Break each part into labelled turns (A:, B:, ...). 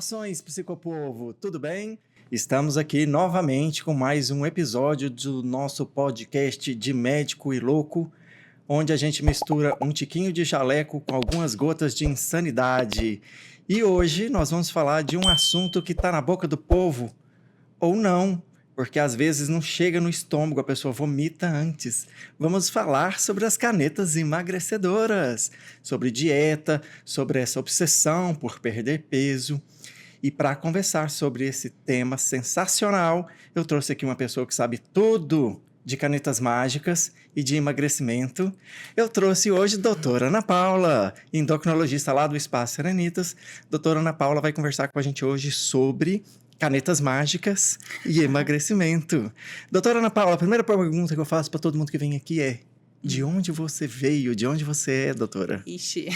A: Saudações, psicopovo, tudo bem? Estamos aqui novamente com mais um episódio do nosso podcast de Médico e Louco, onde a gente mistura um tiquinho de jaleco com algumas gotas de insanidade. E hoje nós vamos falar de um assunto que está na boca do povo, ou não, porque às vezes não chega no estômago, a pessoa vomita antes. Vamos falar sobre as canetas emagrecedoras, sobre dieta, sobre essa obsessão por perder peso. E para conversar sobre esse tema sensacional, eu trouxe aqui uma pessoa que sabe tudo de canetas mágicas e de emagrecimento. Eu trouxe hoje a doutora Ana Paula, endocrinologista lá do Espaço Serenitas. Doutora Ana Paula vai conversar com a gente hoje sobre canetas mágicas e emagrecimento. Doutora Ana Paula, a primeira pergunta que eu faço para todo mundo que vem aqui é: de onde você veio? De onde você é, doutora?
B: Ixi.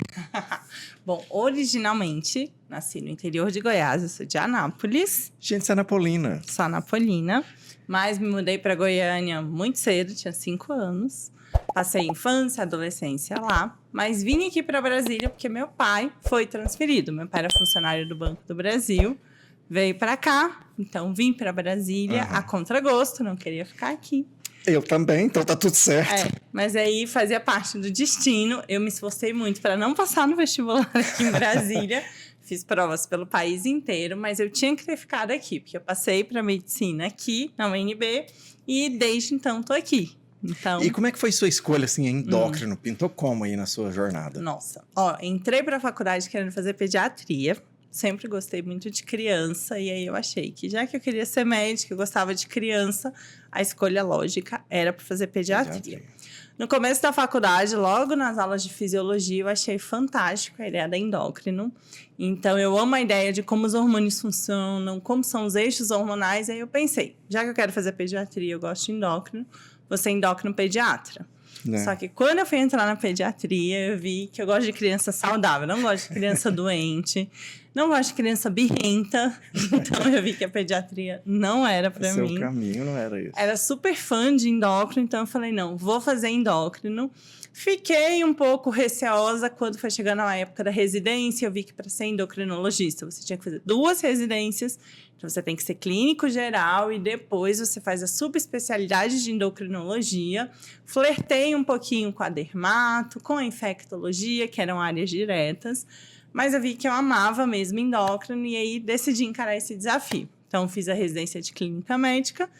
B: Bom, originalmente, nasci no interior de Goiás, eu sou de Anápolis.
A: Gente, você é napolina.
B: Sou anapolina, mas me mudei para Goiânia muito cedo, tinha 5 anos. Passei infância, adolescência lá, mas vim aqui para Brasília porque meu pai foi transferido. Meu pai era funcionário do Banco do Brasil, veio para cá, então vim para Brasília a contragosto, não queria ficar aqui.
A: Eu também, então tá tudo certo.
B: Mas aí fazia parte do destino. Eu me esforcei muito para não passar no vestibular aqui em Brasília. Fiz provas pelo país inteiro, mas eu tinha que ter ficado aqui, porque eu passei para medicina aqui, na UNB, e desde então tô aqui. Então,
A: E como é que foi sua escolha, assim, endócrino? Pintou como aí na sua jornada?
B: nossa, entrei para a faculdade querendo fazer pediatria. Sempre gostei muito de criança, e aí eu achei que, já que eu queria ser médica, eu gostava de criança, a escolha lógica era para fazer pediatria. No começo da faculdade, logo nas aulas de fisiologia, eu achei fantástico a ideia da endócrino. Então, eu amo a ideia de como os hormônios funcionam, como são os eixos hormonais. Aí eu pensei, já que eu quero fazer pediatria, eu gosto de endócrino, vou ser endócrino pediatra.
A: Né?
B: Só que quando eu fui entrar na pediatria, eu vi que eu gosto de criança saudável, não gosto de criança doente, não gosto de criança birrenta. Então eu vi que a pediatria não era para mim.
A: Seu caminho não era isso.
B: Era super fã de endócrino, então eu falei, não, vou fazer endócrino. Fiquei um pouco receosa quando foi chegando a época da residência. Eu vi que para ser endocrinologista você tinha que fazer 2 residências. Então, você tem que ser clínico geral e depois você faz a subespecialidade de endocrinologia. Flertei um pouquinho com a dermato, com a infectologia, que eram áreas diretas. Mas eu vi que eu amava mesmo endócrino e aí decidi encarar esse desafio. Então, fiz a residência de clínica médica.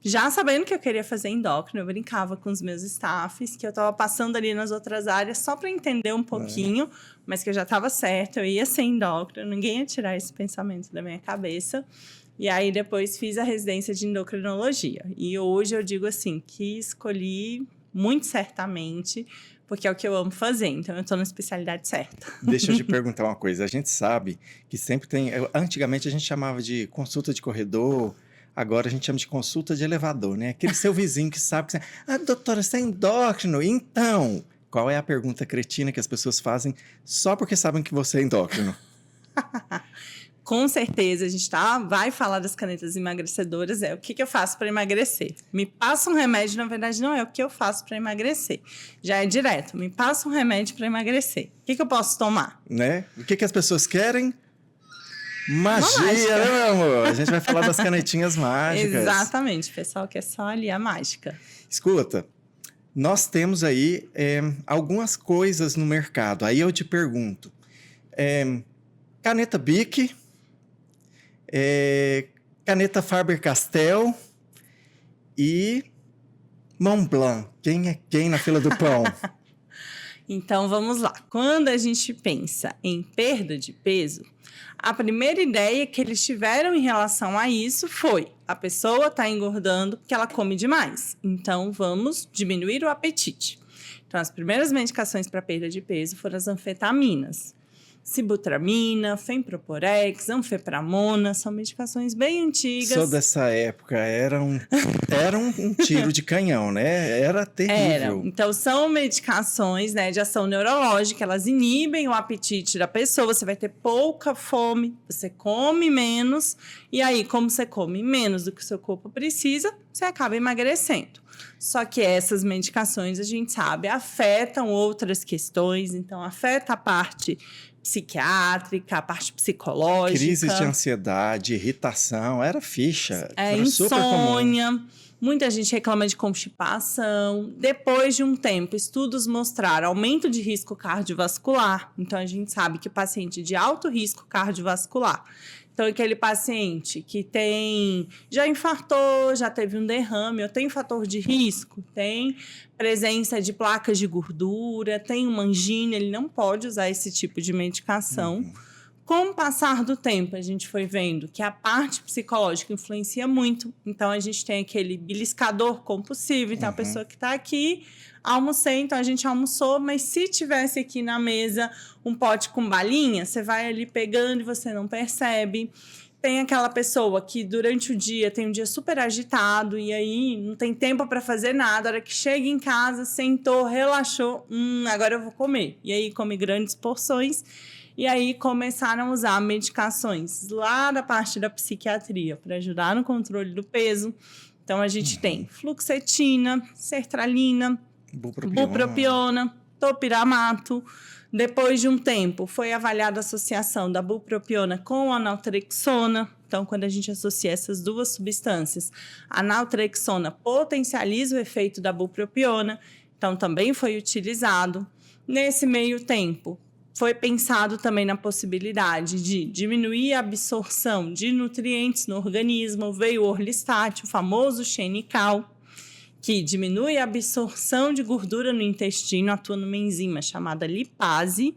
B: Já sabendo que eu queria fazer endócrino, eu brincava com os meus staffs, que eu estava passando ali nas outras áreas só para entender um pouquinho, mas que eu já estava certa, eu ia ser endócrino, ninguém ia tirar esse pensamento da minha cabeça. E aí, depois, fiz a residência de endocrinologia. E hoje eu digo assim, que escolhi muito certamente, porque é o que eu amo fazer, então eu estou na especialidade certa.
A: Deixa eu te perguntar uma coisa. A gente sabe que sempre tem... Antigamente a gente chamava de consulta de corredor. Agora a gente chama de consulta de elevador, né? Aquele seu vizinho que sabe que você... Ah, doutora, você é endócrino? Então, qual é a pergunta cretina que as pessoas fazem só porque sabem que você é endócrino?
B: Com certeza, a gente vai falar das canetas emagrecedoras. O que eu faço para emagrecer? Me passa um remédio, na verdade não é o que eu faço para emagrecer. Já é direto, me passa um remédio para emagrecer. O que eu posso tomar?
A: Né? O que as pessoas querem? Magia,
B: mágica.
A: né, meu amor? A gente vai falar das canetinhas mágicas.
B: Exatamente, o pessoal quer só ali a mágica.
A: Escuta, nós temos aí algumas coisas no mercado. Aí eu te pergunto, caneta Bic, caneta Faber-Castell e Montblanc. Quem é quem na fila do pão?
B: Então, vamos lá. Quando a gente pensa em perda de peso, a primeira ideia que eles tiveram em relação a isso foi: a pessoa está engordando porque ela come demais. Então, vamos diminuir o apetite. Então, as primeiras medicações para perda de peso foram as anfetaminas. Sibutramina, Femproporex, Anfepramona, são medicações bem antigas.
A: Sou dessa época, era um tiro de canhão, né? Era terrível.
B: Então, são medicações, né, de ação neurológica, elas inibem o apetite da pessoa, você vai ter pouca fome, você come menos, e aí, como você come menos do que o seu corpo precisa, você acaba emagrecendo. Só que essas medicações, a gente sabe, afetam outras questões, então afeta a parte psiquiátrica, a parte psicológica.
A: Crises de ansiedade, irritação, era ficha. Era super
B: insônia.
A: comum.
B: Muita gente reclama de constipação. Depois de um tempo, estudos mostraram aumento de risco cardiovascular. Então, a gente sabe que paciente de alto risco cardiovascular. Então, aquele paciente que já infartou, já teve um derrame, ou tem fator de risco, tem presença de placas de gordura, tem uma angina, ele não pode usar esse tipo de medicação. Com o passar do tempo, a gente foi vendo que a parte psicológica influencia muito. Então, a gente tem aquele beliscador compulsivo. Então, a pessoa que está aqui, almocei, então a gente almoçou, mas se tivesse aqui na mesa um pote com balinha, você vai ali pegando e você não percebe. Tem aquela pessoa que durante o dia tem um dia super agitado e aí não tem tempo para fazer nada. A hora que chega em casa, sentou, relaxou, agora eu vou comer. E aí come grandes porções. E aí começaram a usar medicações lá da parte da psiquiatria para ajudar no controle do peso. Então, a gente tem fluoxetina, sertralina, bupropiona, topiramato. Depois de um tempo, foi avaliada a associação da bupropiona com a naltrexona. Então, quando a gente associa essas duas substâncias, a naltrexona potencializa o efeito da bupropiona. Então, também foi utilizado. Nesse meio tempo, foi pensado também na possibilidade de diminuir a absorção de nutrientes no organismo. Veio o orlistat, o famoso xenical, que diminui a absorção de gordura no intestino, atua numa enzima chamada lipase.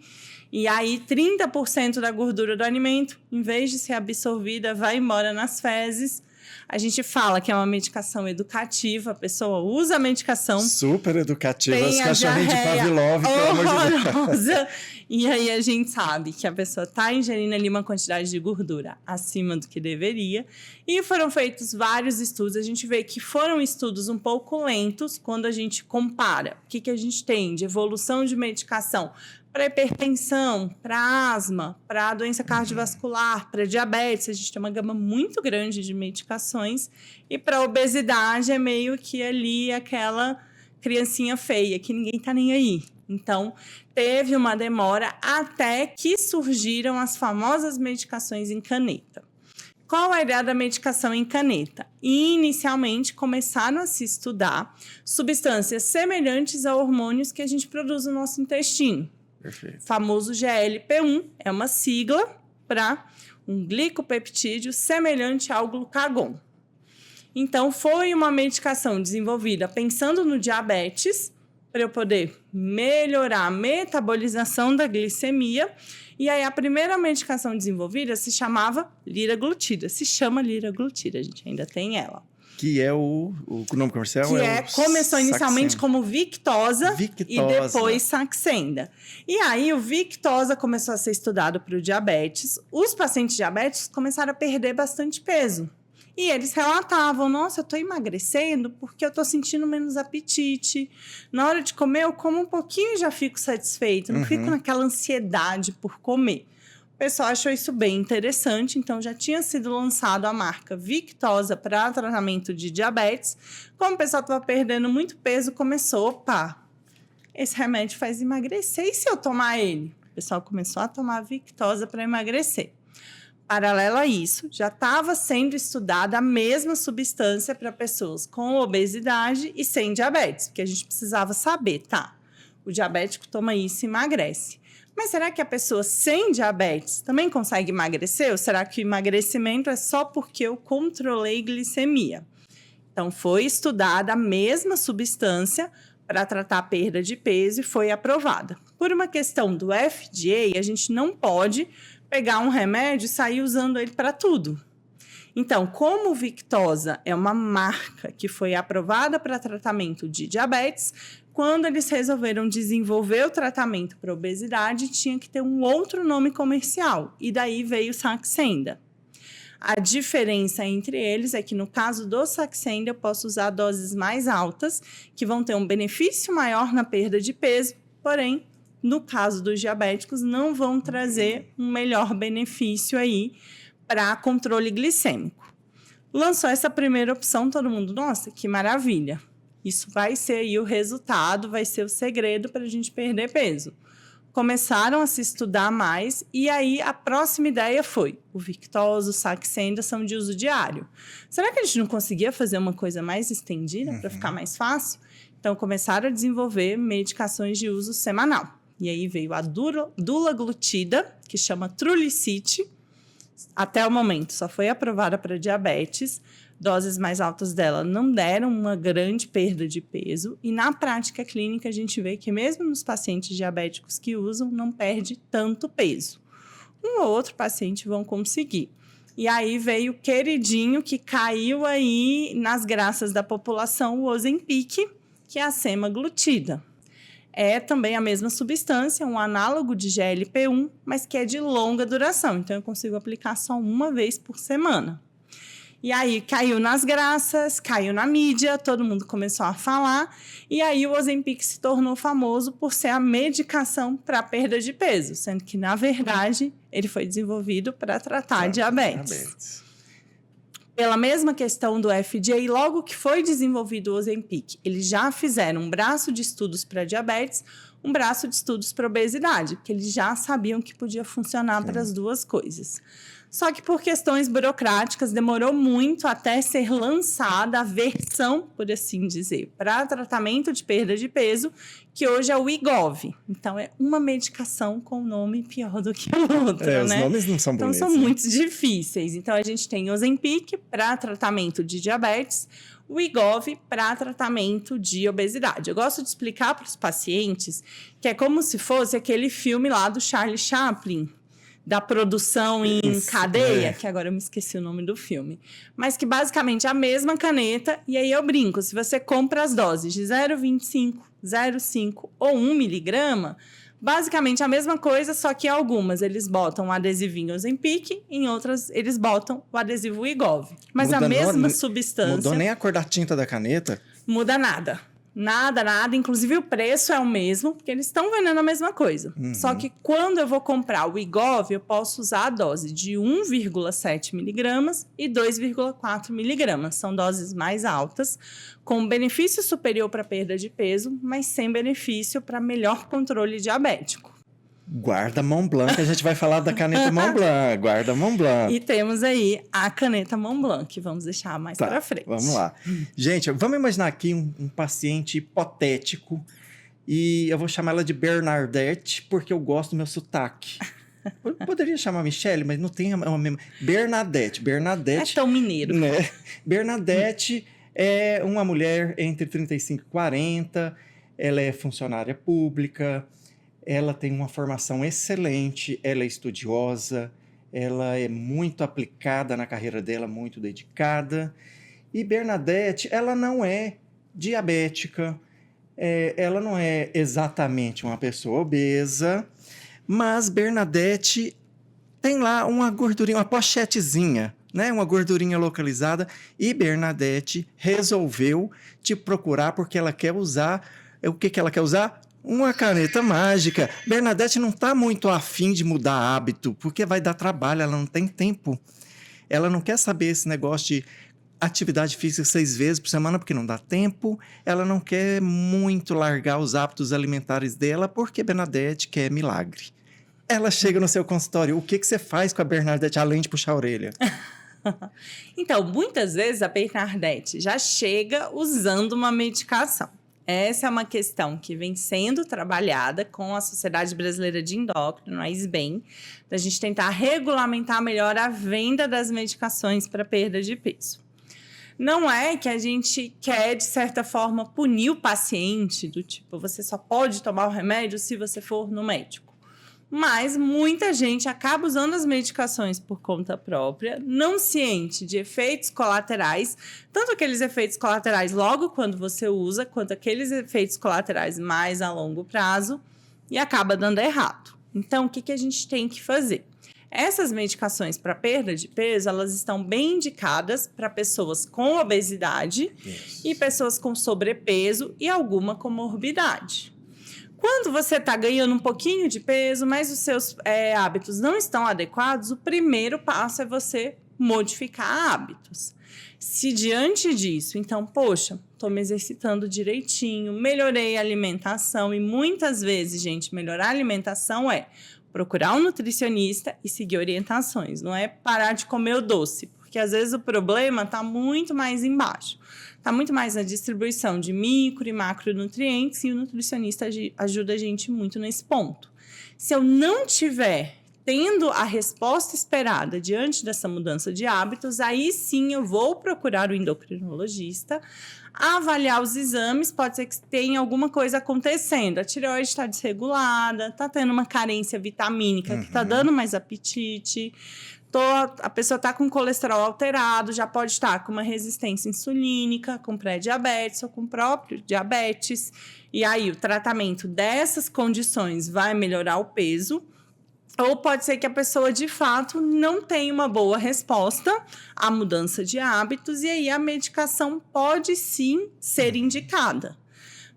B: E aí, 30% da gordura do alimento, em vez de ser absorvida, vai embora nas fezes. A gente fala que é uma medicação educativa, a pessoa usa a medicação.
A: Super educativa, os cachorrinhos de Pavlov, pelo amor de Deus.
B: E aí a gente sabe que a pessoa está ingerindo ali uma quantidade de gordura acima do que deveria. E foram feitos vários estudos. A gente vê que foram estudos um pouco lentos quando a gente compara. O que a gente tem de evolução de medicação para hipertensão, para asma, para doença cardiovascular, para diabetes. A gente tem uma gama muito grande de medicações. E para obesidade é meio que ali aquela criancinha feia, que ninguém está nem aí. Então, teve uma demora até que surgiram as famosas medicações em caneta. Qual a ideia da medicação em caneta? Inicialmente, começaram a se estudar substâncias semelhantes a hormônios que a gente produz no nosso intestino.
A: Perfeito.
B: O famoso GLP-1 é uma sigla para um glicopeptídeo semelhante ao glucagon. Então, foi uma medicação desenvolvida pensando no diabetes, para eu poder melhorar a metabolização da glicemia. E aí, a primeira medicação desenvolvida se chamava liraglutida. Se chama liraglutida, a gente ainda tem ela.
A: Que é o nome comercial?
B: Começou inicialmente como Victoza e depois Saxenda. E aí, o Victoza começou a ser estudado para o diabetes. Os pacientes diabéticos começaram a perder bastante peso. E eles relatavam, nossa, eu estou emagrecendo porque eu estou sentindo menos apetite. Na hora de comer, eu como um pouquinho e já fico satisfeito. Não fico naquela ansiedade por comer. O pessoal achou isso bem interessante, então já tinha sido lançado a marca Victoza para tratamento de diabetes. Como o pessoal estava perdendo muito peso, começou, opa, esse remédio faz emagrecer, e se eu tomar ele? O pessoal começou a tomar Victoza para emagrecer. Paralelo a isso, já estava sendo estudada a mesma substância para pessoas com obesidade e sem diabetes, porque a gente precisava saber, tá? O diabético toma isso e emagrece. Mas será que a pessoa sem diabetes também consegue emagrecer? Ou será que o emagrecimento é só porque eu controlei glicemia? Então, foi estudada a mesma substância para tratar a perda de peso e foi aprovada. Por uma questão do FDA, a gente não pode pegar um remédio e sair usando ele para tudo. Então, como o Victoza é uma marca que foi aprovada para tratamento de diabetes, quando eles resolveram desenvolver o tratamento para obesidade, tinha que ter um outro nome comercial. E daí veio o Saxenda. A diferença entre eles é que, no caso do Saxenda, eu posso usar doses mais altas, que vão ter um benefício maior na perda de peso, porém, no caso dos diabéticos, não vão trazer um melhor benefício aí para controle glicêmico. Lançou essa primeira opção, todo mundo, nossa, que maravilha. Isso vai ser aí o resultado, vai ser o segredo para a gente perder peso. começaram a se estudar mais, e aí a próxima ideia foi: o Victoza, o Saxenda são de uso diário. Será que a gente não conseguia fazer uma coisa mais estendida para ficar mais fácil? Então, começaram a desenvolver medicações de uso semanal. E aí veio a dulaglutida, que chama Trulicity. Até o momento, só foi aprovada para diabetes. Doses mais altas dela não deram uma grande perda de peso. E na prática clínica, a gente vê que mesmo nos pacientes diabéticos que usam, não perde tanto peso. Um ou outro paciente vão conseguir. E aí veio o queridinho que caiu aí nas graças da população, o Ozempic, que é a semaglutida. É também a mesma substância, um análogo de GLP-1, mas que é de longa duração. Então, eu consigo aplicar só uma vez por semana. E aí, caiu nas graças, caiu na mídia, todo mundo começou a falar. E aí, o Ozempic se tornou famoso por ser a medicação para perda de peso, sendo que, na verdade, ele foi desenvolvido para tratar diabetes. Pela mesma questão do FDA, logo que foi desenvolvido o Ozempic, eles já fizeram um braço de estudos para diabetes, um braço de estudos para obesidade, porque eles já sabiam que podia funcionar para as duas coisas. Só que por questões burocráticas, demorou muito até ser lançada a versão, por assim dizer, para tratamento de perda de peso, que hoje é o Wegovy. Então, é uma medicação com nome pior do que a outra, né?
A: Os nomes não são bonitos.
B: Então, são muito difíceis. Então, a gente tem Ozempic para tratamento de diabetes, o Wegovy para tratamento de obesidade. Eu gosto de explicar para os pacientes que é como se fosse aquele filme lá do Charlie Chaplin, da produção em cadeia, que agora eu me esqueci o nome do filme, mas que basicamente é a mesma caneta, e aí eu brinco, se você compra as doses de 0,25, 0,5 ou 1 miligrama, basicamente a mesma coisa, só que algumas eles botam o adesivinho Ozempic, em outras eles botam o adesivo Wegovy. Mas a mesma substância...
A: Mudou nem a cor da tinta da caneta?
B: Muda nada. Nada. Inclusive, o preço é o mesmo, porque eles estão vendendo a mesma coisa. Só que quando eu vou comprar o Wegovy, eu posso usar a dose de 1,7 miligramas e 2,4 miligramas. São doses mais altas, com benefício superior para perda de peso, mas sem benefício para melhor controle diabético.
A: Guarda Montblanc, que a gente vai falar da caneta Montblanc. Guarda Montblanc.
B: E temos aí a caneta Montblanc, que vamos deixar mais para frente.
A: Vamos lá. Gente, vamos imaginar aqui um paciente hipotético e eu vou chamar ela de Bernadette porque eu gosto do meu sotaque. Eu poderia chamar Michele, mas não tem a mesma... Bernadette.
B: É tão mineiro.
A: Né? Bernadette é uma mulher entre 35 e 40, ela é funcionária pública, ela tem uma formação excelente, ela é estudiosa, ela é muito aplicada na carreira dela, muito dedicada. E Bernadette, ela não é diabética, ela não é exatamente uma pessoa obesa, mas Bernadette tem lá uma gordurinha, uma pochetezinha, né? Uma gordurinha localizada. E Bernadette resolveu te procurar porque ela quer usar... O que ela quer usar? Uma caneta mágica. Bernadette não está muito afim de mudar hábito, porque vai dar trabalho, ela não tem tempo. Ela não quer saber esse negócio de atividade física 6 vezes por semana, porque não dá tempo. Ela não quer muito largar os hábitos alimentares dela, porque Bernadette quer milagre. Ela chega no seu consultório, o que você faz com a Bernadette, além de puxar a orelha?
B: Então, muitas vezes a Bernadette já chega usando uma medicação. Essa é uma questão que vem sendo trabalhada com a Sociedade Brasileira de Endócrino, a SBEM, da gente tentar regulamentar melhor a venda das medicações para perda de peso. Não é que a gente quer, de certa forma, punir o paciente, do tipo, você só pode tomar o remédio se você for no médico. Mas muita gente acaba usando as medicações por conta própria, não ciente de efeitos colaterais, tanto aqueles efeitos colaterais logo quando você usa, quanto aqueles efeitos colaterais mais a longo prazo, e acaba dando errado. Então, o que a gente tem que fazer? Essas medicações para perda de peso, elas estão bem indicadas para pessoas com obesidade e pessoas com sobrepeso e alguma comorbidade. Quando você está ganhando um pouquinho de peso, mas os seus hábitos não estão adequados, o primeiro passo é você modificar hábitos. Se diante disso, então, poxa, estou me exercitando direitinho, melhorei a alimentação e muitas vezes, gente, melhorar a alimentação é procurar um nutricionista e seguir orientações, não é parar de comer o doce, porque às vezes o problema está muito mais embaixo. Está muito mais na distribuição de micro e macronutrientes e o nutricionista ajuda a gente muito nesse ponto. Se eu não tiver tendo a resposta esperada diante dessa mudança de hábitos, aí sim eu vou procurar o endocrinologista, avaliar os exames, pode ser que tenha alguma coisa acontecendo. A tireoide está desregulada, está tendo uma carência vitamínica que está dando mais apetite, a pessoa está com colesterol alterado, já pode estar com uma resistência insulínica, com pré-diabetes ou com próprio diabetes. E aí o tratamento dessas condições vai melhorar o peso. Ou pode ser que a pessoa, de fato, não tenha uma boa resposta à mudança de hábitos e aí a medicação pode, sim, ser indicada.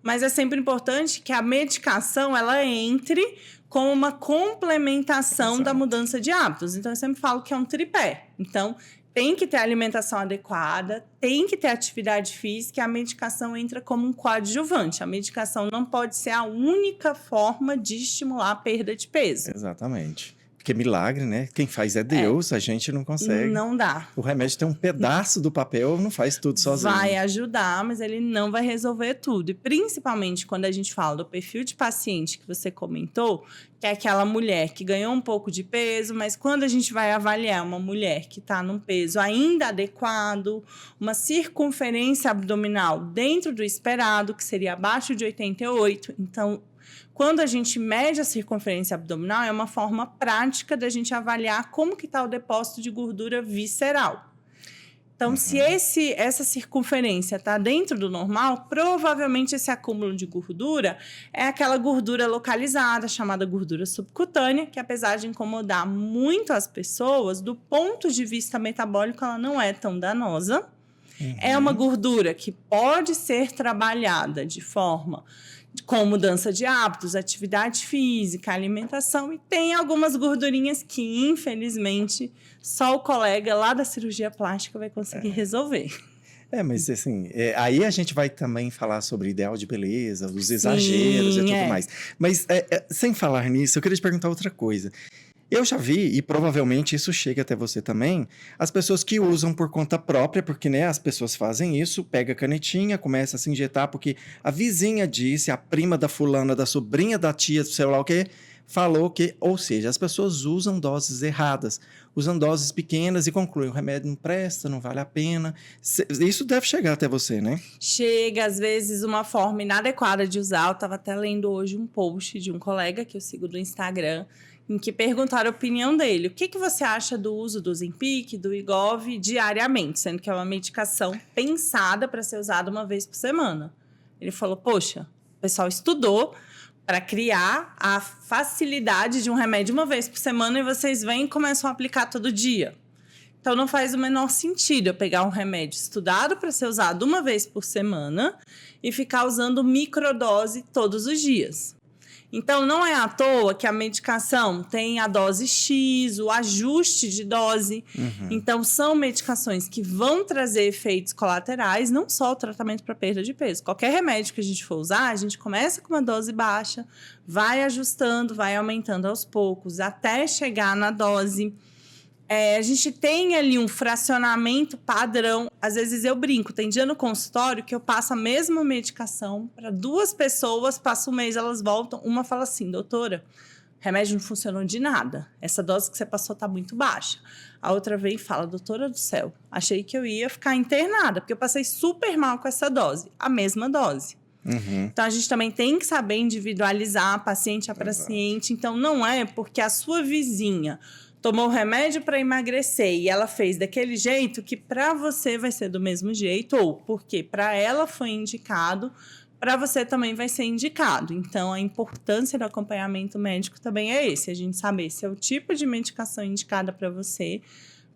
B: Mas é sempre importante que a medicação ela entre com uma complementação da mudança de hábitos. Então, eu sempre falo que é um tripé. Então, tem que ter alimentação adequada, tem que ter atividade física e a medicação entra como um coadjuvante. A medicação não pode ser a única forma de estimular a perda de peso.
A: Exatamente. Porque milagre, né? Quem faz é Deus, a gente não consegue.
B: Não dá.
A: O remédio tem um pedaço do papel, não faz tudo sozinho.
B: Vai ajudar, mas ele não vai resolver tudo. E principalmente quando a gente fala do perfil de paciente que você comentou, que é aquela mulher que ganhou um pouco de peso, mas quando a gente vai avaliar uma mulher que está num peso ainda adequado, uma circunferência abdominal dentro do esperado, que seria abaixo de 88, então quando a gente mede a circunferência abdominal, é uma forma prática da gente avaliar como que está o depósito de gordura visceral. Então, se essa circunferência está dentro do normal, provavelmente esse acúmulo de gordura é aquela gordura localizada, chamada gordura subcutânea, que apesar de incomodar muito as pessoas, do ponto de vista metabólico, ela não é tão danosa. É uma gordura que pode ser trabalhada de forma com mudança de hábitos, atividade física, alimentação, e tem algumas gordurinhas que, infelizmente, só o colega lá da cirurgia plástica vai conseguir resolver.
A: Mas assim, aí a gente vai também falar sobre ideal de beleza, os exageros e tudo mais. Mas sem falar nisso, eu queria te perguntar outra coisa. Eu já vi, e provavelmente isso chega até você também, as pessoas que usam por conta própria, porque né, as pessoas fazem isso, pega a canetinha, começa a se injetar, porque a vizinha disse, a prima da fulana, da sobrinha da tia, sei lá o quê, falou que, ou seja, as pessoas usam doses erradas, usam doses pequenas e concluem, o remédio não presta, não vale a pena. Isso deve chegar até você, né?
B: Chega, às vezes, uma forma inadequada de usar. Eu estava até lendo hoje um post de um colega que eu sigo do Instagram, em que perguntaram a opinião dele. O que você acha do uso do Ozempic, do Wegovy diariamente, sendo que é uma medicação pensada para ser usada uma vez por semana? Ele falou, poxa, o pessoal estudou para criar a facilidade de um remédio uma vez por semana e vocês vêm e começam a aplicar todo dia. Então, não faz o menor sentido eu pegar um remédio estudado para ser usado uma vez por semana e ficar usando microdose todos os dias. Então, não é à toa que a medicação tem a dose X, o ajuste de dose. Então, são medicações que vão trazer efeitos colaterais, não só o tratamento para perda de peso. Qualquer remédio que a gente for usar, a gente começa com uma dose baixa, vai ajustando, vai aumentando aos poucos, até chegar na dose. A gente tem ali um fracionamento padrão. Às vezes eu brinco, tem dia no consultório que eu passo a mesma medicação para 2 pessoas, passa um mês, elas voltam. Uma fala assim, doutora, o remédio não funcionou de nada. Essa dose que você passou está muito baixa. A outra vem e fala, doutora do céu, achei que eu ia ficar internada, porque eu passei super mal com essa dose. A mesma dose. Então, a gente também tem que saber individualizar paciente a paciente. Então, não é porque a sua vizinha tomou remédio para emagrecer e ela fez daquele jeito que para você vai ser do mesmo jeito, ou porque para ela foi indicado, para você também vai ser indicado. Então, a importância do acompanhamento médico também é esse, a gente saber se é o tipo de medicação indicada para você,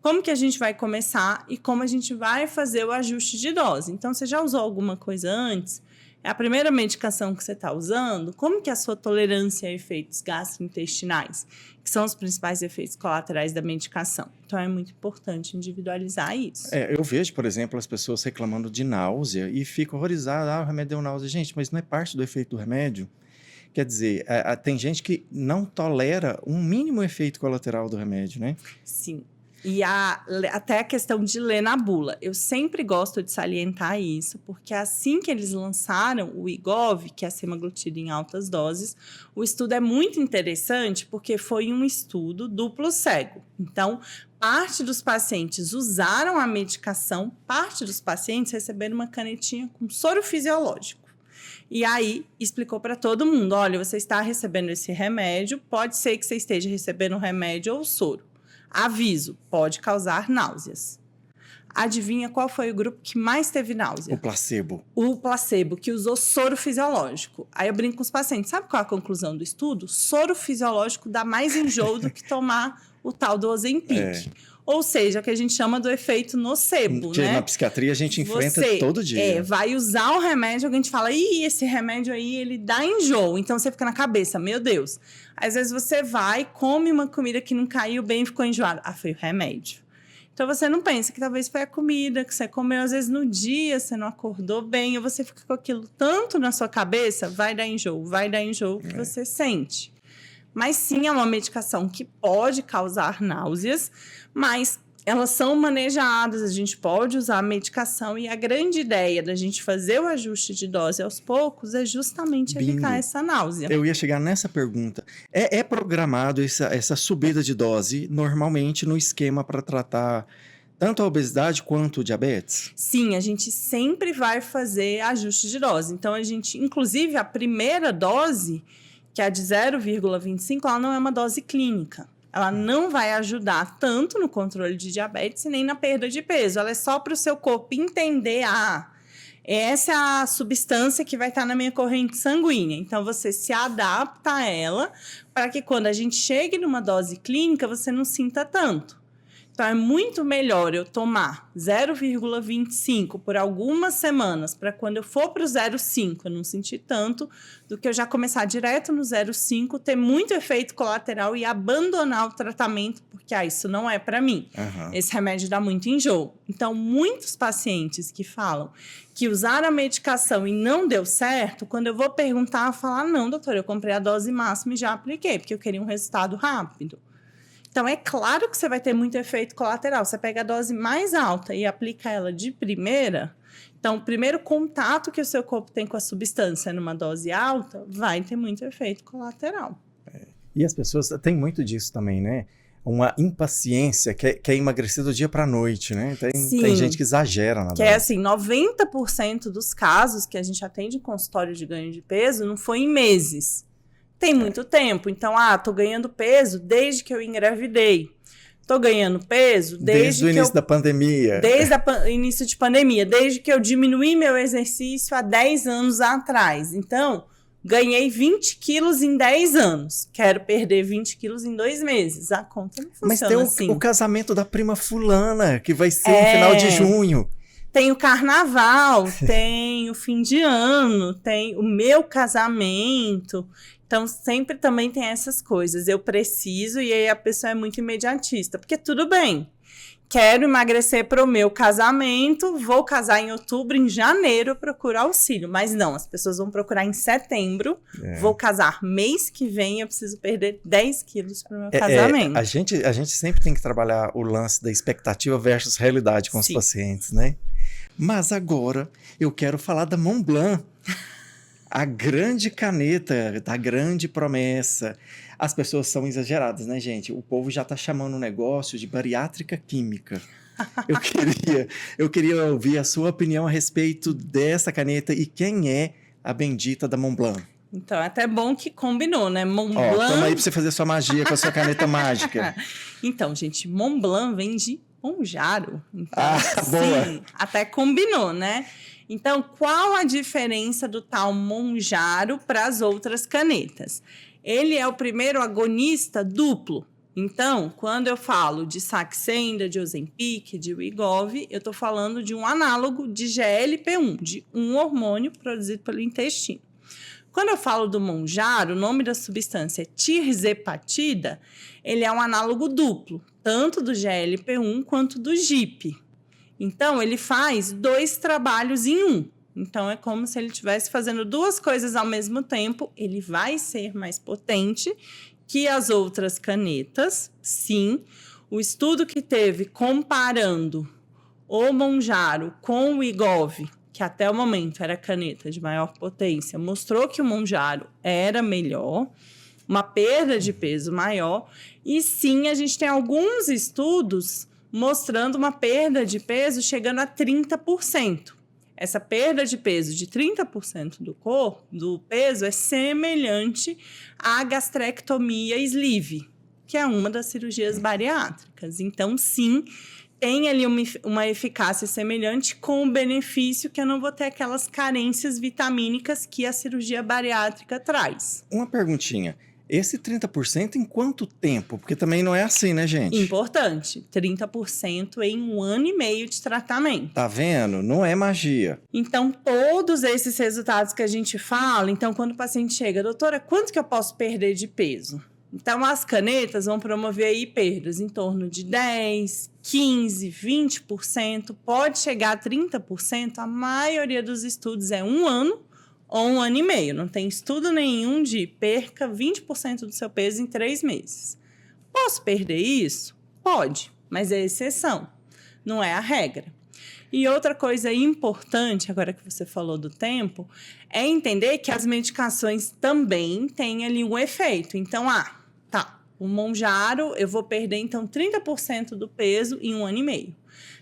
B: como que a gente vai começar e como a gente vai fazer o ajuste de dose. Então, você já usou alguma coisa antes? é a primeira medicação que você está usando, como que é a sua tolerância a efeitos gastrointestinais, que são os principais efeitos colaterais da medicação. Então, é muito importante individualizar isso.
A: Eu vejo, por exemplo, as pessoas reclamando de náusea e ficam horrorizadas. O remédio deu náusea. Gente, mas não é parte do efeito do remédio? Quer dizer, tem gente que não tolera um mínimo efeito colateral do remédio, né?
B: Sim. E até a questão de ler na bula. Eu sempre gosto de salientar isso, porque assim que eles lançaram o Wegovy, que é a semaglutida em altas doses, o estudo é muito interessante porque foi um estudo duplo cego. Então, parte dos pacientes usaram a medicação, parte dos pacientes receberam uma canetinha com soro fisiológico. E aí, explicou para todo mundo, olha, você está recebendo esse remédio, pode ser que você esteja recebendo o remédio ou o soro. Aviso, pode causar náuseas. Adivinha qual foi o grupo que mais teve náusea?
A: O placebo.
B: O placebo, que usou soro fisiológico. Aí eu brinco com os pacientes, sabe qual é a conclusão do estudo? Soro fisiológico dá mais enjoo do que tomar o tal do Ozempic. Ou seja, o que a gente chama do efeito nocebo,
A: que
B: né?
A: Na psiquiatria a gente enfrenta todo dia.
B: Vai usar o remédio, alguém te fala, esse remédio aí, ele dá enjoo. Então, você fica na cabeça, meu Deus. Às vezes, você vai, come uma comida que não caiu bem e ficou enjoado. Foi o remédio. Então, você não pensa que talvez foi a comida que você comeu. Às vezes, no dia, você não acordou bem, ou você fica com aquilo tanto na sua cabeça, vai dar enjoo que você sente. Mas sim, é uma medicação que pode causar náuseas, mas elas são manejadas, a gente pode usar a medicação e a grande ideia da gente fazer o ajuste de dose aos poucos é justamente evitar essa náusea.
A: Eu ia chegar nessa pergunta. É programado essa subida de dose normalmente no esquema para tratar tanto a obesidade quanto o diabetes?
B: Sim, a gente sempre vai fazer ajuste de dose. Então, inclusive, a primeira dose, que é a de 0,25, ela não é uma dose clínica. Ela não vai ajudar tanto no controle de diabetes e nem na perda de peso. Ela é só para o seu corpo entender, essa é a substância que vai estar na minha corrente sanguínea. Então, você se adapta a ela para que quando a gente chegue numa dose clínica, você não sinta tanto. Então, é muito melhor eu tomar 0,25 por algumas semanas para quando eu for para o 0,5 eu não sentir tanto, do que eu já começar direto no 0,5, ter muito efeito colateral e abandonar o tratamento, porque isso não é para mim.
A: Uhum.
B: Esse remédio dá muito enjoo. Então, muitos pacientes que falam que usaram a medicação e não deu certo, quando eu vou perguntar, falar, não, doutor, eu comprei a dose máxima e já apliquei, porque eu queria um resultado rápido. Então, é claro que você vai ter muito efeito colateral. Você pega a dose mais alta e aplica ela de primeira. Então, o primeiro contato que o seu corpo tem com a substância numa dose alta vai ter muito efeito colateral.
A: E as pessoas têm muito disso também, né? Uma impaciência, quer emagrecer do dia para a noite, né? Tem gente que exagera na dose.
B: Que é assim, 90% dos casos que a gente atende em consultório de ganho de peso não foi em meses. Tem muito tempo. Então, tô ganhando peso desde que eu engravidei. Tô ganhando peso
A: desde o início da pandemia.
B: Desde o início de pandemia. Desde que eu diminuí meu exercício há 10 anos atrás. Então, ganhei 20 quilos em 10 anos. Quero perder 20 quilos em 2 meses. A conta não funciona assim.
A: Mas tem o casamento da prima fulana, que vai ser no final de junho.
B: Tem o carnaval, tem o fim de ano, tem o meu casamento. Então, sempre também tem essas coisas. Eu preciso, e aí a pessoa é muito imediatista. Porque tudo bem, quero emagrecer para o meu casamento, vou casar em outubro, em janeiro eu procuro auxílio. Mas não, as pessoas vão procurar em setembro, vou casar mês que vem, eu preciso perder 10 quilos para o meu casamento.
A: A gente sempre tem que trabalhar o lance da expectativa versus realidade com os pacientes, né? Mas agora eu quero falar da Montblanc. A grande caneta, da grande promessa. As pessoas são exageradas, né, gente? O povo já está chamando o negócio de bariátrica química. Eu queria ouvir a sua opinião a respeito dessa caneta e quem é a bendita da Montblanc.
B: Então, é até bom que combinou, né? Montblanc...
A: toma aí para você fazer sua magia com a sua caneta mágica.
B: Então, gente, Montblanc vem de Monjaro. Então,
A: boa.
B: Até combinou, né? Então, qual a diferença do tal Monjaro para as outras canetas? Ele é o primeiro agonista duplo. Então, quando eu falo de Saxenda, de Ozempic, de Wegovy, eu estou falando de um análogo de GLP-1, de um hormônio produzido pelo intestino. Quando eu falo do Mounjaro, o nome da substância é tirzepatida, ele é um análogo duplo, tanto do GLP-1 quanto do GIP. Então, ele faz 2 trabalhos em um. Então, é como se ele estivesse fazendo 2 coisas ao mesmo tempo. Ele vai ser mais potente que as outras canetas, sim. O estudo que teve comparando o Mounjaro com o Wegovy, que até o momento era a caneta de maior potência, mostrou que o Mounjaro era melhor, uma perda de peso maior. E sim, a gente tem alguns estudos mostrando uma perda de peso chegando a 30%. Essa perda de peso de 30% do peso é semelhante à gastrectomia sleeve, que é uma das cirurgias bariátricas. Então, sim, tem ali uma eficácia semelhante com o benefício que eu não vou ter aquelas carências vitamínicas que a cirurgia bariátrica traz.
A: Uma perguntinha. Esse 30% em quanto tempo? Porque também não é assim, né, gente?
B: Importante, 30% em 1 ano e meio de tratamento.
A: Tá vendo? Não é magia.
B: Então, todos esses resultados que a gente fala, então, quando o paciente chega, doutora, quanto que eu posso perder de peso? Então, as canetas vão promover aí perdas em torno de 10%, 15%, 20%, pode chegar a 30%. A maioria dos estudos é 1 ano ou 1 ano e meio. Não tem estudo nenhum de perca 20% do seu peso em 3 meses. Posso perder isso? Pode, mas é exceção, não é a regra. E outra coisa importante, agora que você falou do tempo, é entender que as medicações também têm ali um efeito. Então, o Mounjaro, eu vou perder, então, 30% do peso em 1 ano e meio.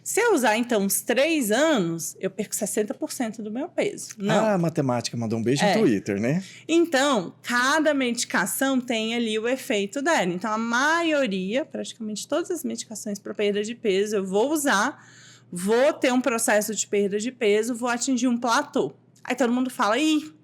B: Se eu usar, então, uns 3 anos, eu perco 60% do meu peso. Não.
A: A matemática mandou um beijo no Twitter, né?
B: Então, cada medicação tem ali o efeito dela. Então, a maioria, praticamente todas as medicações para perda de peso, eu vou usar, vou ter um processo de perda de peso, vou atingir um platô. Aí todo mundo fala,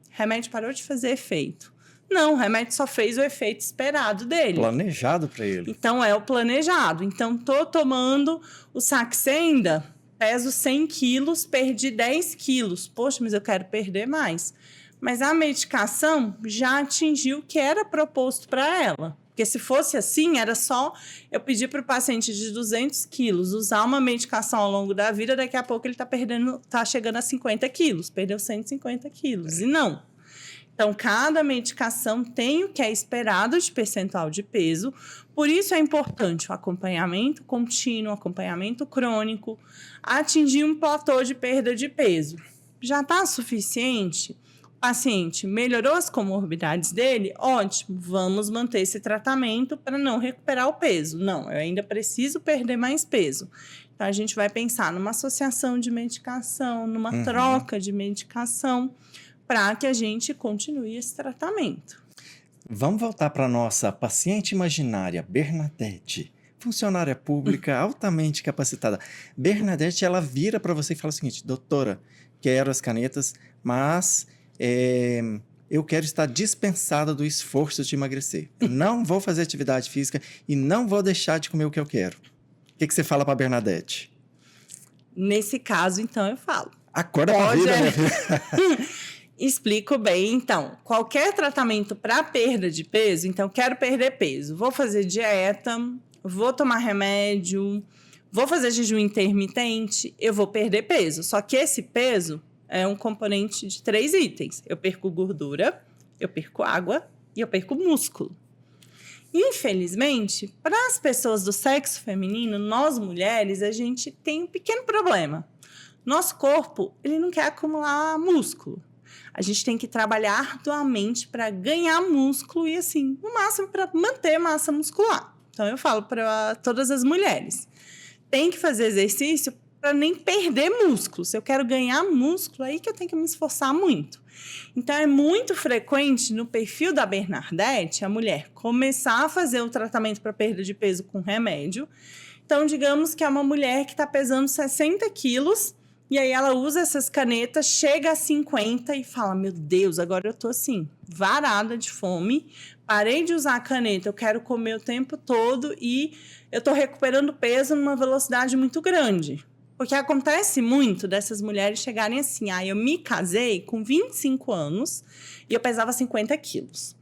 B: remédio parou de fazer efeito. Não, o remédio só fez o efeito esperado dele.
A: Planejado para ele.
B: Então, é o planejado. Então, tô tomando o Saxenda, peso 100 quilos, perdi 10 quilos. Poxa, mas eu quero perder mais. Mas a medicação já atingiu o que era proposto para ela. Porque se fosse assim, era só eu pedir para o paciente de 200 quilos usar uma medicação ao longo da vida, daqui a pouco ele tá chegando a 50 quilos, perdeu 150 quilos. E não. Então, cada medicação tem o que é esperado de percentual de peso. Por isso é importante o acompanhamento contínuo, acompanhamento crônico, atingir um platô de perda de peso. Já está suficiente? O paciente melhorou as comorbidades dele? Ótimo, vamos manter esse tratamento para não recuperar o peso. Não, eu ainda preciso perder mais peso. Então, a gente vai pensar numa associação de medicação, numa troca de medicação, para que a gente continue esse tratamento.
A: Vamos voltar para a nossa paciente imaginária, Bernadette, funcionária pública altamente capacitada. Bernadette, ela vira para você e fala o seguinte, doutora, quero as canetas, mas eu quero estar dispensada do esforço de emagrecer. Eu não vou fazer atividade física e não vou deixar de comer o que eu quero. O que você fala para Bernadette?
B: Nesse caso, então, eu falo.
A: Acorda para a vida, minha filha.
B: Explico bem. Então, qualquer tratamento para perda de peso, então, quero perder peso, vou fazer dieta, vou tomar remédio, vou fazer jejum intermitente, eu vou perder peso. Só que esse peso é um componente de 3 itens. Eu perco gordura, eu perco água e eu perco músculo. Infelizmente, para as pessoas do sexo feminino, nós mulheres, a gente tem um pequeno problema. Nosso corpo, ele não quer acumular músculo. A gente tem que trabalhar arduamente para ganhar músculo e, assim, no máximo para manter massa muscular. Então, eu falo para todas as mulheres, tem que fazer exercício para nem perder músculo. Se eu quero ganhar músculo, aí que eu tenho que me esforçar muito. Então, é muito frequente no perfil da Bernadette a mulher começar a fazer o tratamento para perda de peso com remédio. Então, digamos que é uma mulher que está pesando 60 quilos e aí ela usa essas canetas, chega a 50 e fala, meu Deus, agora eu tô assim, varada de fome, parei de usar a caneta, eu quero comer o tempo todo e eu tô recuperando peso numa velocidade muito grande. Porque acontece muito dessas mulheres chegarem assim, eu me casei com 25 anos e eu pesava 50 quilos.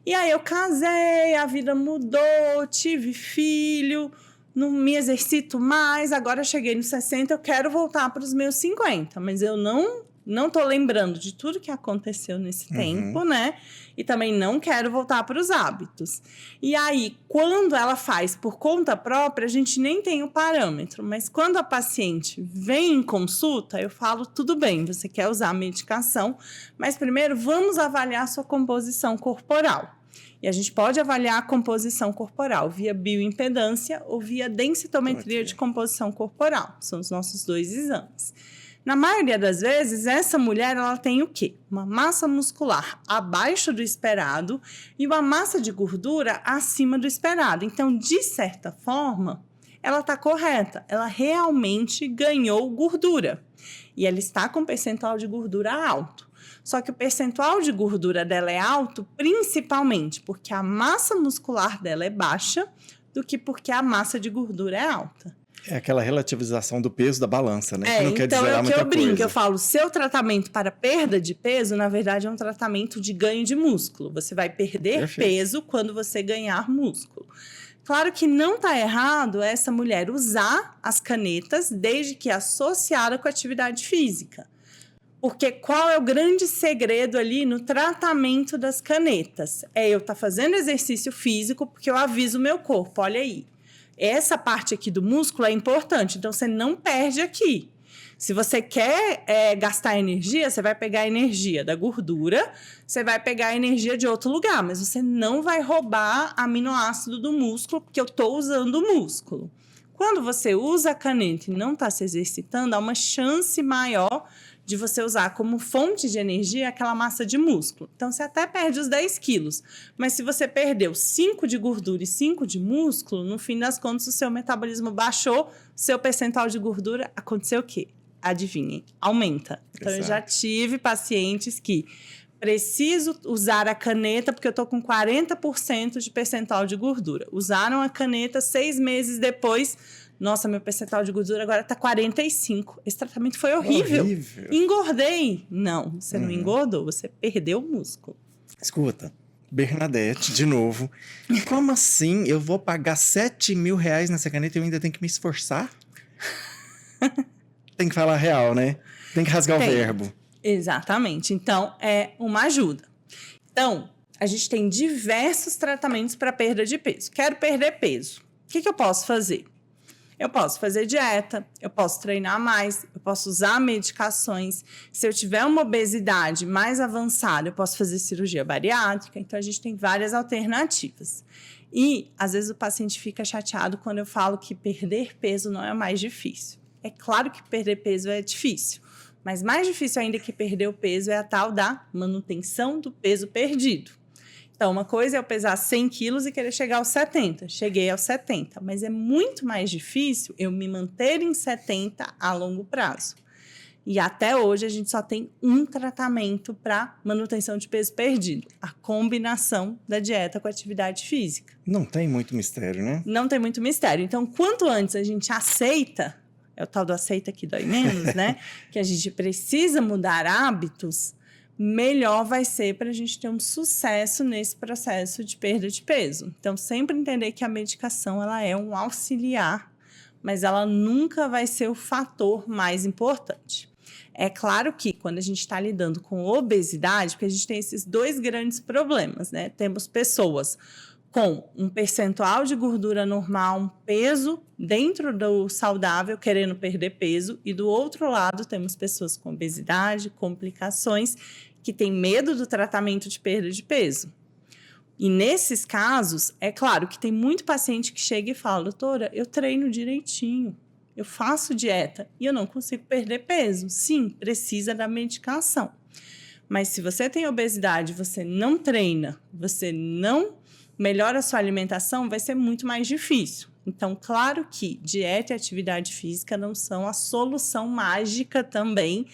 B: E aí eu casei, a vida mudou, tive filho, não me exercito mais, agora eu cheguei nos 60, eu quero voltar para os meus 50, mas eu não tô lembrando de tudo que aconteceu nesse tempo, né? E também não quero voltar para os hábitos. E aí, quando ela faz por conta própria, a gente nem tem o parâmetro. Mas quando a paciente vem em consulta, eu falo, tudo bem, você quer usar a medicação, mas primeiro vamos avaliar a sua composição corporal. E a gente pode avaliar a composição corporal via bioimpedância ou via densitometria de composição corporal. São os nossos 2 exames. Na maioria das vezes, essa mulher ela tem o quê? Uma massa muscular abaixo do esperado e uma massa de gordura acima do esperado. Então, de certa forma, ela está correta. Ela realmente ganhou gordura. E ela está com um percentual de gordura alto. Só que o percentual de gordura dela é alto principalmente porque a massa muscular dela é baixa do que porque a massa de gordura é alta.
A: É aquela relativização do peso da balança, né? Que não quer
B: então
A: dizer
B: é o que
A: muita
B: eu brinco,
A: coisa.
B: eu falo, seu tratamento para perda de peso, na verdade, é um tratamento de ganho de músculo. Você vai perder peso quando você ganhar músculo. Claro que não está errado essa mulher usar as canetas desde que associada com a atividade física. Porque qual é o grande segredo ali no tratamento das canetas? É eu estar fazendo exercício físico porque eu aviso o meu corpo, olha aí. Essa parte aqui do músculo é importante, então você não perde aqui. Se você quer gastar energia, você vai pegar a energia da gordura, você vai pegar a energia de outro lugar, mas você não vai roubar aminoácido do músculo, porque eu estou usando o músculo. Quando você usa a caneta e não está se exercitando, há uma chance maior de você usar como fonte de energia aquela massa de músculo. Então, você até perde os 10 quilos. Mas se você perdeu 5 de gordura e 5 de músculo, no fim das contas, o seu metabolismo baixou, seu percentual de gordura, aconteceu o quê? Adivinhem, aumenta. Então, eu já tive pacientes que preciso usar a caneta porque eu estou com 40% de percentual de gordura. Usaram a caneta 6 meses depois... Nossa, meu percentual de gordura agora está 45. Esse tratamento foi horrível. Engordei. Não, você não engordou, você perdeu o músculo.
A: Escuta, Bernadette, de novo. Como assim eu vou pagar 7 mil reais nessa caneta e eu ainda tenho que me esforçar? Tem que falar real, né? Tem que rasgar o verbo.
B: Exatamente. Então, é uma ajuda. Então, a gente tem diversos tratamentos para perda de peso. Quero perder peso. O que eu posso fazer? Eu posso fazer dieta, eu posso treinar mais, eu posso usar medicações. Se eu tiver uma obesidade mais avançada, eu posso fazer cirurgia bariátrica. Então, a gente tem várias alternativas. E, às vezes, o paciente fica chateado quando eu falo que perder peso não é mais difícil. É claro que perder peso é difícil, mas mais difícil ainda que perder o peso é a tal da manutenção do peso perdido. Então, uma coisa é eu pesar 100 quilos e querer chegar aos 70. Cheguei aos 70, mas é muito mais difícil eu me manter em 70 a longo prazo. E até hoje a gente só tem um tratamento para manutenção de peso perdido. A combinação da dieta com a atividade física.
A: Não tem muito mistério, né?
B: Não tem muito mistério. Então, quanto antes a gente aceita, é o tal do aceita que dói menos, né? Que a gente precisa mudar hábitos, melhor vai ser para a gente ter um sucesso nesse processo de perda de peso. Então, sempre entender que a medicação ela é um auxiliar, mas ela nunca vai ser o fator mais importante. É claro que quando a gente está lidando com obesidade, porque a gente tem esses 2 grandes problemas, né? Temos pessoas com um percentual de gordura normal, um peso dentro do saudável, querendo perder peso, e do outro lado temos pessoas com obesidade, complicações, que têm medo do tratamento de perda de peso. E nesses casos, é claro que tem muito paciente que chega e fala, doutora, eu treino direitinho, eu faço dieta e eu não consigo perder peso. Sim, precisa da medicação. Mas se você tem obesidade, você não treina, você não melhora a sua alimentação, vai ser muito mais difícil. Então, claro que dieta e atividade física não são a solução mágica também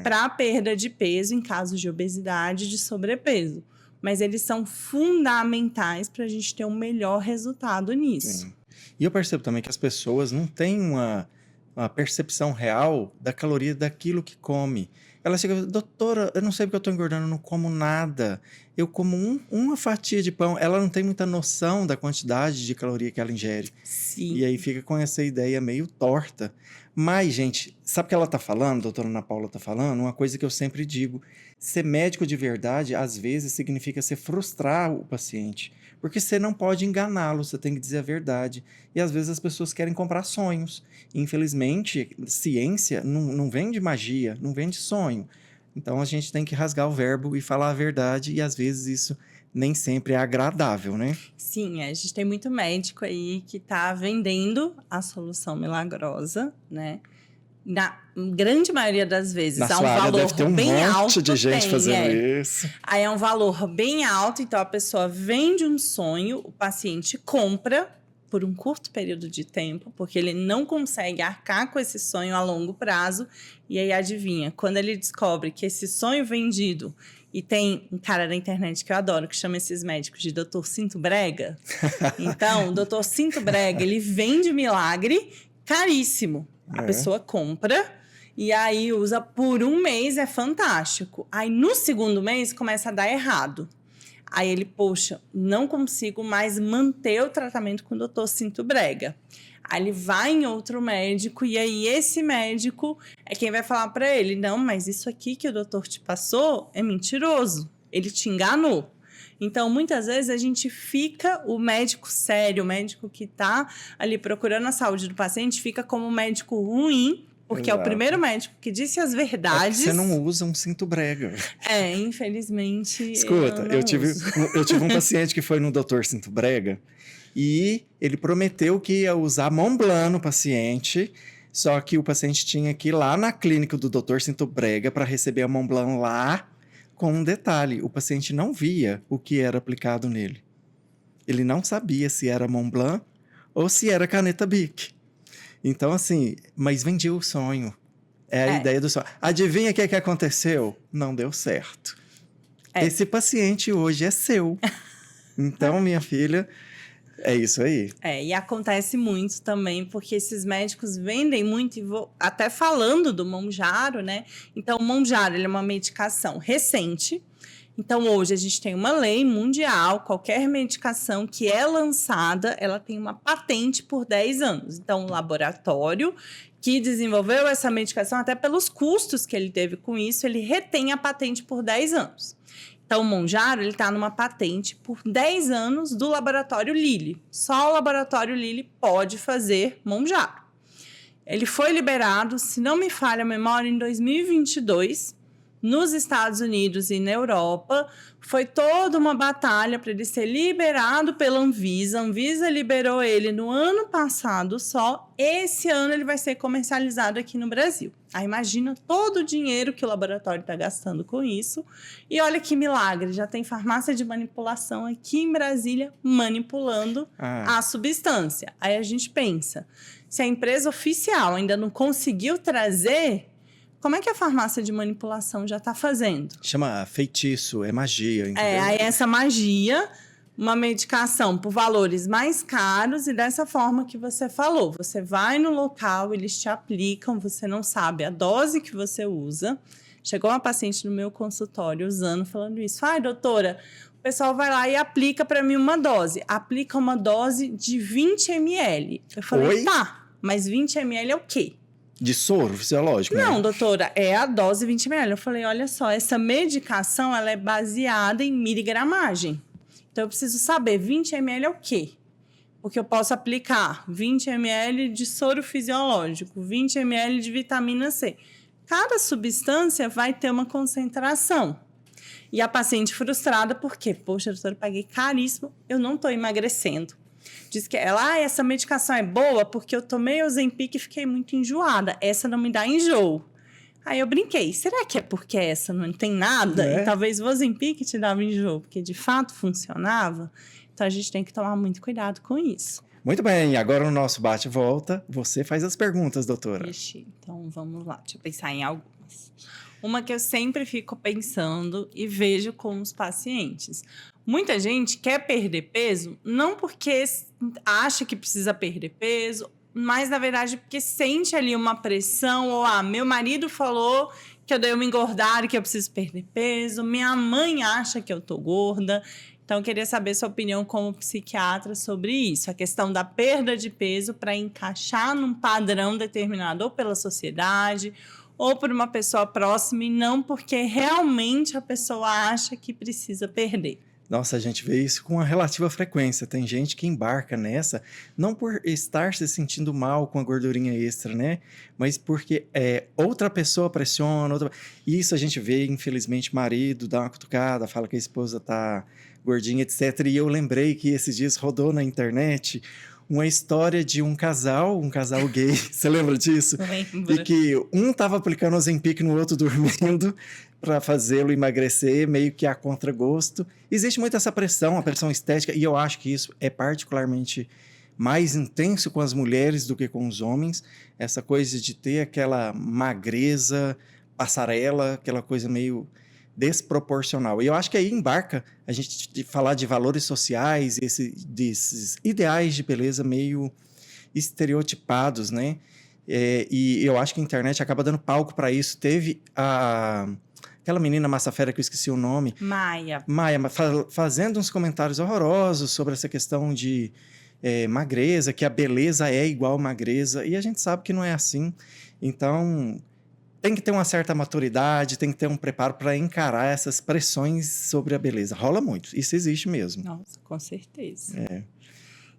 B: para a perda de peso em casos de obesidade e de sobrepeso. mas eles são fundamentais para a gente ter um melhor resultado nisso.
A: Sim. E eu percebo também que as pessoas não têm uma percepção real da caloria daquilo que come. Ela chega, doutora, eu não sei porque eu estou engordando, eu não como nada. Eu como uma fatia de pão. Ela não tem muita noção da quantidade de caloria que ela ingere.
B: Sim.
A: E aí fica com essa ideia meio torta. Mas, gente, sabe o que ela está falando, a doutora Ana Paula está falando? Uma coisa que eu sempre digo, ser médico de verdade, às vezes, significa você frustrar o paciente. Porque você não pode enganá-lo, você tem que dizer a verdade. E às vezes as pessoas querem comprar sonhos. Infelizmente, ciência não vem de magia, não vem de sonho. Então a gente tem que rasgar o verbo e falar a verdade, e às vezes isso nem sempre é agradável, né?
B: Sim, a gente tem muito médico aí que tá vendendo a solução milagrosa, né? Na grande maioria das vezes,
A: Na
B: há um
A: sua área
B: valor
A: deve ter um
B: bem
A: monte
B: alto.
A: de gente fazendo isso.
B: Aí é um valor bem alto, então a pessoa vende um sonho, o paciente compra por um curto período de tempo, porque ele não consegue arcar com esse sonho a longo prazo. E aí, adivinha, quando ele descobre que esse sonho vendido... E tem um cara na internet que eu adoro, que chama esses médicos de Doutor Cinto Brega. Então, o Doutor Cinto Brega, ele vende milagre caríssimo. A pessoa compra e aí usa por um mês, é fantástico. Aí, no segundo mês, começa a dar errado. Aí ele, poxa, não consigo mais manter o tratamento com o Doutor Cinto Brega. Aí ele vai em outro médico e aí esse médico é quem vai falar para ele, não, mas isso aqui que o doutor te passou é mentiroso, ele te enganou. Então, muitas vezes a gente fica, o médico sério, o médico que está ali procurando a saúde do paciente, fica como um médico ruim, porque
A: Exato.
B: É o primeiro médico que disse as verdades.
A: Você não usa um cinto brega.
B: Infelizmente,
A: Escuta, eu tive um paciente que foi no Doutor Cinto Brega e ele prometeu que ia usar Mont Blanc no paciente, só que o paciente tinha que ir lá na clínica do Doutor Cinto Brega para receber a Mont Blanc lá, com um detalhe, o paciente não via o que era aplicado nele. Ele não sabia se era Mont Blanc ou se era caneta Bic. Então, assim, mas vendia o sonho. É a ideia do sonho. Adivinha o que aconteceu? Não deu certo. Esse paciente hoje é seu. Então, minha filha, é isso aí.
B: E acontece muito também, porque esses médicos vendem muito, e até falando do Mounjaro, né? Então, o Mounjaro, ele é uma medicação recente. Então, hoje, a gente tem uma lei mundial, qualquer medicação que é lançada, ela tem uma patente por 10 anos. Então, o laboratório que desenvolveu essa medicação, até pelos custos que ele teve com isso, ele retém a patente por 10 anos. Então, o Mounjaro, ele está numa patente por 10 anos do laboratório Lilly. Só o laboratório Lilly pode fazer Mounjaro. Ele foi liberado, se não me falha a memória, em 2022, nos Estados Unidos e na Europa. Foi toda uma batalha para ele ser liberado pela Anvisa. A Anvisa liberou ele no ano passado só. Esse ano ele vai ser comercializado aqui no Brasil. Aí imagina todo o dinheiro que o laboratório está gastando com isso. E olha que milagre, já tem farmácia de manipulação aqui em Brasília manipulando a substância. Aí a gente pensa, se a empresa oficial ainda não conseguiu trazer, como é que a farmácia de manipulação já está fazendo?
A: Chama feitiço, é magia, entendeu?
B: Aí essa magia, uma medicação por valores mais caros e dessa forma que você falou. Você vai no local, eles te aplicam, você não sabe a dose que você usa. Chegou uma paciente no meu consultório usando, falando isso. Ai, doutora, o pessoal vai lá e aplica para mim uma dose. Aplica uma dose de 20 ml. Eu falei, tá, mas 20 ml é o quê?
A: De soro fisiológico,
B: Não,
A: né?
B: doutora, é a dose 20 ml. Eu falei, olha só, essa medicação ela é baseada em miligramagem. Então, eu preciso saber, 20 ml é o quê? Porque eu posso aplicar 20 ml de soro fisiológico, 20 ml de vitamina C. Cada substância vai ter uma concentração. E a paciente frustrada, porque, poxa, doutora, eu paguei caríssimo, eu não estou emagrecendo. Diz que essa medicação é boa porque eu tomei Ozempic e fiquei muito enjoada. Essa não me dá enjoo. Aí eu brinquei, será que é porque essa não tem nada? E talvez o Ozempic te dava enjoo, porque de fato funcionava. Então a gente tem que tomar muito cuidado com isso.
A: Muito bem, agora no nosso bate-volta, você faz as perguntas, doutora.
B: Ixi, então vamos lá, deixa eu pensar em algumas. Uma que eu sempre fico pensando e vejo com os pacientes. Muita gente quer perder peso, não porque acha que precisa perder peso, mas na verdade porque sente ali uma pressão, ou meu marido falou que eu dei uma engordada e que eu preciso perder peso, minha mãe acha que eu tô gorda. Então, eu queria saber sua opinião como psiquiatra sobre isso, a questão da perda de peso para encaixar num padrão determinado ou pela sociedade ou por uma pessoa próxima e não porque realmente a pessoa acha que precisa perder.
A: Nossa, a gente vê isso com uma relativa frequência. Tem gente que embarca nessa, não por estar se sentindo mal com a gordurinha extra, né? Mas porque outra pessoa pressiona. E isso a gente vê, infelizmente, marido dá uma cutucada, fala que a esposa tá gordinha, etc. E eu lembrei que esses dias rodou na internet uma história de um casal gay. Você lembra disso?
B: Lembro.
A: E que um tava aplicando Ozempic no outro dormindo para fazê-lo emagrecer, meio que a contragosto. Existe muito essa pressão, a pressão estética, e eu acho que isso é particularmente mais intenso com as mulheres do que com os homens. Essa coisa de ter aquela magreza, passarela, aquela coisa meio desproporcional. E eu acho que aí embarca a gente de falar de valores sociais, desses ideais de beleza meio estereotipados, né? E eu acho que a internet acaba dando palco para isso. Teve aquela menina massa fera que eu esqueci o nome.
B: Maia,
A: fazendo uns comentários horrorosos sobre essa questão de magreza, que a beleza é igual magreza, e a gente sabe que não é assim. Então, tem que ter uma certa maturidade, tem que ter um preparo para encarar essas pressões sobre a beleza. Rola muito, isso existe mesmo.
B: nossa, com certeza.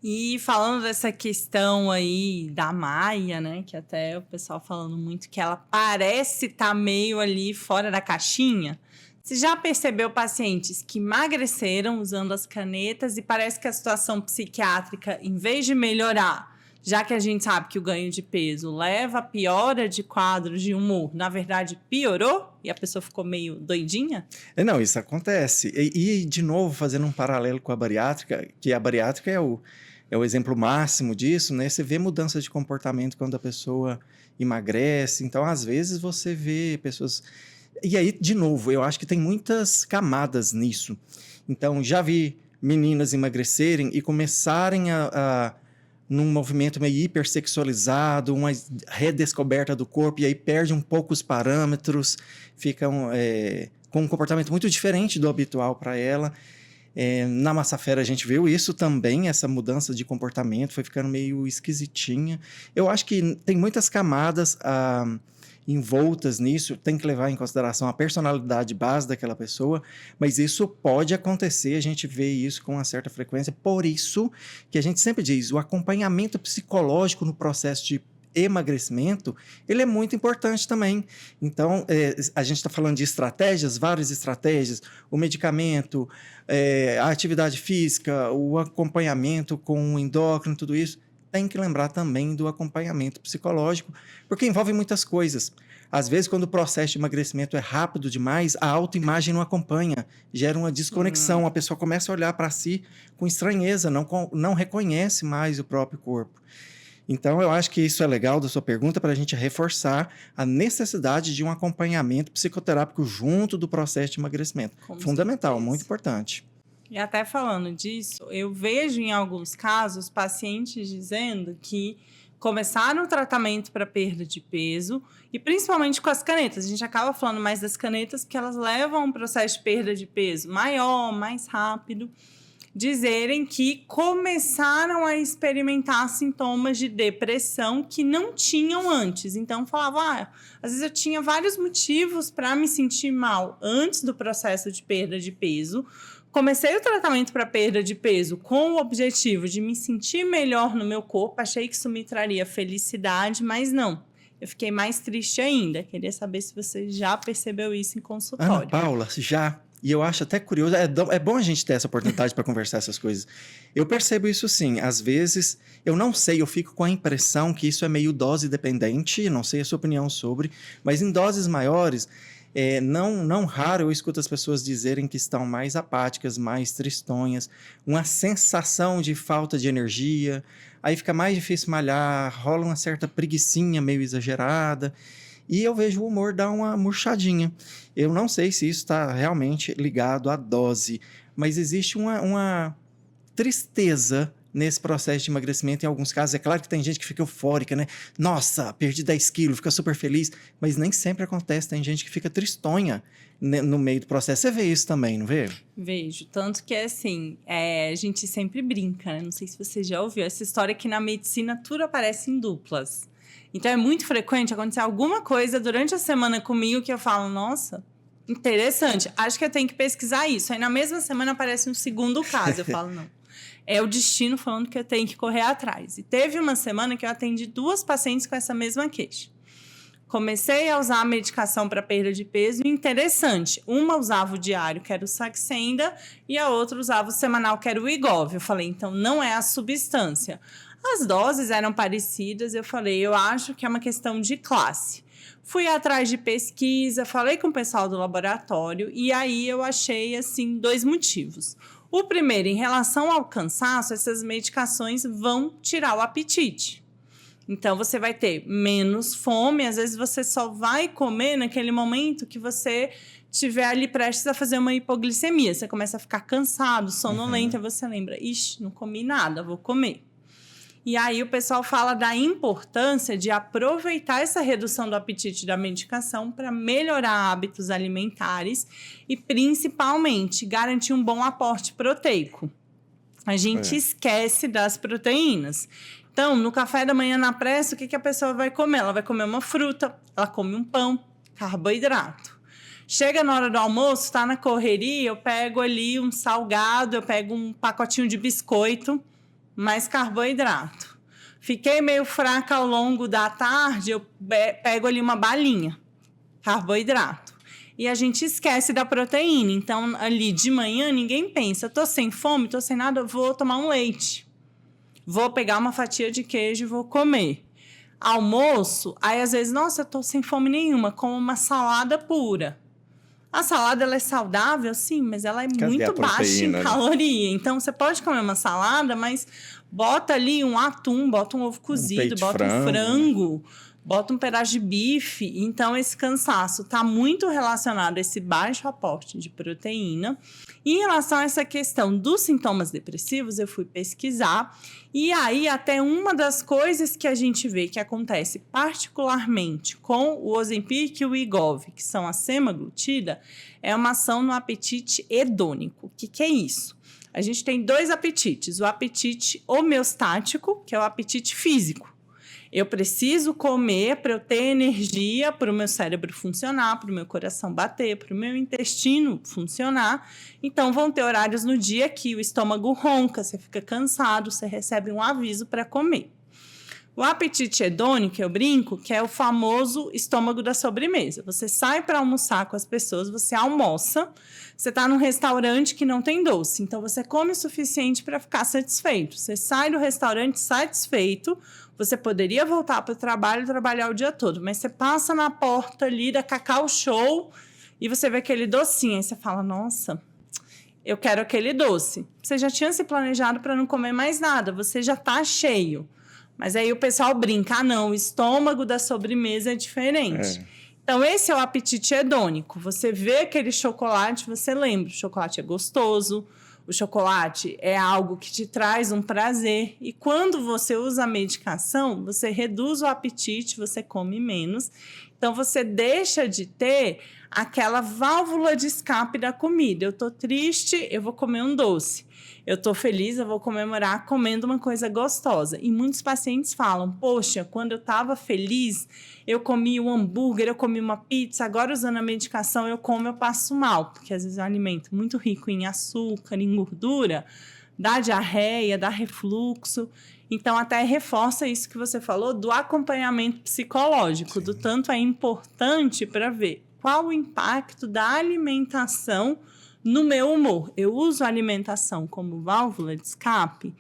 B: E falando dessa questão aí da Maia, né? Que até o pessoal falando muito que ela parece estar meio ali fora da caixinha. Você já percebeu pacientes que emagreceram usando as canetas e parece que a situação psiquiátrica, em vez de melhorar, já que a gente sabe que o ganho de peso leva a piora de quadros de humor, na verdade piorou e a pessoa ficou meio doidinha?
A: Não, isso acontece. E, de novo, fazendo um paralelo com a bariátrica, que a bariátrica é o exemplo máximo disso, né? Você vê mudança de comportamento quando a pessoa emagrece. Então, às vezes, você vê pessoas... E aí, de novo, eu acho que tem muitas camadas nisso. Então, já vi meninas emagrecerem e começarem num movimento meio hipersexualizado, uma redescoberta do corpo, e aí perde um pouco os parâmetros, ficam com um comportamento muito diferente do habitual para ela. Na massa fera a gente viu isso também, essa mudança de comportamento, foi ficando meio esquisitinha. Eu acho que tem muitas camadas envoltas nisso, tem que levar em consideração a personalidade base daquela pessoa, mas isso pode acontecer, a gente vê isso com uma certa frequência, por isso que a gente sempre diz, o acompanhamento psicológico no processo de emagrecimento, ele é muito importante também. Então, a gente está falando de estratégias, várias estratégias, o medicamento, a atividade física, o acompanhamento com o endócrino, tudo isso, tem que lembrar também do acompanhamento psicológico, porque envolve muitas coisas. Às vezes, quando o processo de emagrecimento é rápido demais, a autoimagem não acompanha, gera uma desconexão, a pessoa começa a olhar para si com estranheza, não reconhece mais o próprio corpo. Então, eu acho que isso é legal da sua pergunta para a gente reforçar a necessidade de um acompanhamento psicoterápico junto do processo de emagrecimento. Fundamental, muito importante.
B: E até falando disso, eu vejo em alguns casos pacientes dizendo que começaram o tratamento para perda de peso e principalmente com as canetas. A gente acaba falando mais das canetas porque elas levam a um processo de perda de peso maior, mais rápido. Dizerem que começaram a experimentar sintomas de depressão que não tinham antes. Então, falavam, às vezes eu tinha vários motivos para me sentir mal antes do processo de perda de peso. Comecei o tratamento para perda de peso com o objetivo de me sentir melhor no meu corpo. Achei que isso me traria felicidade, mas não. Eu fiquei mais triste ainda. Queria saber se você já percebeu isso em consultório.
A: Ana Paula, já. E eu acho até curioso, é bom a gente ter essa oportunidade para conversar essas coisas. Eu percebo isso sim, às vezes, eu não sei, eu fico com a impressão que isso é meio dose dependente, não sei a sua opinião sobre, mas em doses maiores, não raro eu escuto as pessoas dizerem que estão mais apáticas, mais tristonhas, uma sensação de falta de energia, aí fica mais difícil malhar, rola uma certa preguicinha meio exagerada. e eu vejo o humor dar uma murchadinha. Eu não sei se isso está realmente ligado à dose, mas existe uma tristeza nesse processo de emagrecimento em alguns casos. É claro que tem gente que fica eufórica, né? Nossa, perdi 10 quilos, fica super feliz, mas nem sempre acontece. Tem gente que fica tristonha no meio do processo. Você vê isso também, não vê?
B: Vejo. Tanto que, assim, a gente sempre brinca, né? Não sei se você já ouviu essa história que na medicina tudo aparece em duplas. Então, é muito frequente acontecer alguma coisa durante a semana comigo que eu falo, nossa, interessante, acho que eu tenho que pesquisar isso. Aí, na mesma semana, aparece um segundo caso. Eu falo, não. É o destino falando que eu tenho que correr atrás. E teve uma semana que eu atendi 2 pacientes com essa mesma queixa. Comecei a usar a medicação para perda de peso e interessante. Uma usava o diário, que era o Saxenda, e a outra usava o semanal, que era o Wegovy. Eu falei, então não é a substância. As doses eram parecidas, eu falei, eu acho que é uma questão de classe. Fui atrás de pesquisa, falei com o pessoal do laboratório e aí eu achei, assim, 2 motivos. O primeiro, em relação ao cansaço, essas medicações vão tirar o apetite. Então, você vai ter menos fome, às vezes você só vai comer naquele momento que você estiver ali prestes a fazer uma hipoglicemia. Você começa a ficar cansado, sonolento, e você lembra, ixi, não comi nada, vou comer. E aí o pessoal fala da importância de aproveitar essa redução do apetite da medicação para melhorar hábitos alimentares e, principalmente, garantir um bom aporte proteico. A gente esquece das proteínas. Então, no café da manhã, na pressa, o que a pessoa vai comer? Ela vai comer uma fruta, ela come um pão, carboidrato. Chega na hora do almoço, está na correria, eu pego ali um salgado, eu pego um pacotinho de biscoito, mais carboidrato. Fiquei meio fraca ao longo da tarde, eu pego ali uma balinha, carboidrato. E a gente esquece da proteína. Então, ali de manhã, ninguém pensa, tô sem fome, tô sem nada, vou tomar um leite. Vou pegar uma fatia de queijo e vou comer. Almoço, aí às vezes, nossa, eu tô sem fome nenhuma, como uma salada pura. A salada, ela é saudável, sim, mas ela é muito baixa em caloria. Então, você pode comer uma salada, mas bota ali um atum, bota um ovo cozido, bota um frango, bota um pedaço de bife. Então, esse cansaço está muito relacionado a esse baixo aporte de proteína. E em relação a essa questão dos sintomas depressivos, eu fui pesquisar. E aí, até uma das coisas que a gente vê que acontece particularmente com o Ozempic e o Wegovy, que são a semaglutida, é uma ação no apetite hedônico. O que é isso? A gente tem 2 apetites. O apetite homeostático, que é o apetite físico. Eu preciso comer para eu ter energia, para o meu cérebro funcionar, para o meu coração bater, para o meu intestino funcionar. Então, vão ter horários no dia que o estômago ronca, você fica cansado, você recebe um aviso para comer. O apetite hedônico, eu brinco, que é o famoso estômago da sobremesa. Você sai para almoçar com as pessoas, você almoça, você está num restaurante que não tem doce, então você come o suficiente para ficar satisfeito. Você sai do restaurante satisfeito, você poderia voltar para o trabalho e trabalhar o dia todo, mas você passa na porta ali da Cacau Show e você vê aquele docinho, aí você fala, nossa, eu quero aquele doce. Você já tinha se planejado para não comer mais nada, você já está cheio. Mas aí o pessoal brinca, não, o estômago da sobremesa é diferente. Então, esse é o apetite hedônico. Você vê aquele chocolate, você lembra, o chocolate é gostoso, o chocolate é algo que te traz um prazer. E quando você usa a medicação, você reduz o apetite, você come menos. Então, você deixa de ter aquela válvula de escape da comida. Eu tô triste, eu vou comer um doce. Eu tô feliz, eu vou comemorar comendo uma coisa gostosa. E muitos pacientes falam, poxa, quando eu tava feliz, eu comi um hambúrguer, eu comi uma pizza, agora usando a medicação eu como, eu passo mal. Porque às vezes é um alimento muito rico em açúcar, em gordura, dá diarreia, dá refluxo. Então, até reforça isso que você falou do acompanhamento psicológico, do tanto é importante para ver qual o impacto da alimentação no meu humor. Eu uso a alimentação como válvula de escape,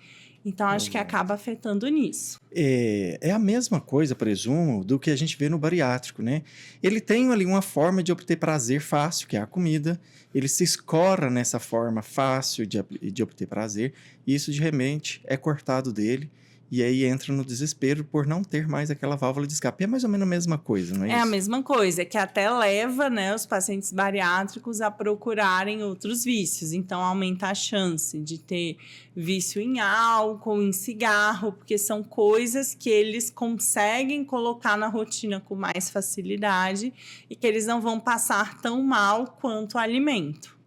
B: então acho que acaba afetando nisso.
A: É a mesma coisa, presumo, do que a gente vê no bariátrico, né? Ele tem ali uma forma de obter prazer fácil, que é a comida. Ele se escora nessa forma fácil de obter prazer, e isso de repente é cortado dele. E aí entra no desespero por não ter mais aquela válvula de escape. É mais ou menos a mesma coisa, não é isso?
B: É a mesma coisa, que até leva, né, os pacientes bariátricos a procurarem outros vícios. Então, aumenta a chance de ter vício em álcool, em cigarro, porque são coisas que eles conseguem colocar na rotina com mais facilidade e que eles não vão passar tão mal quanto o alimento.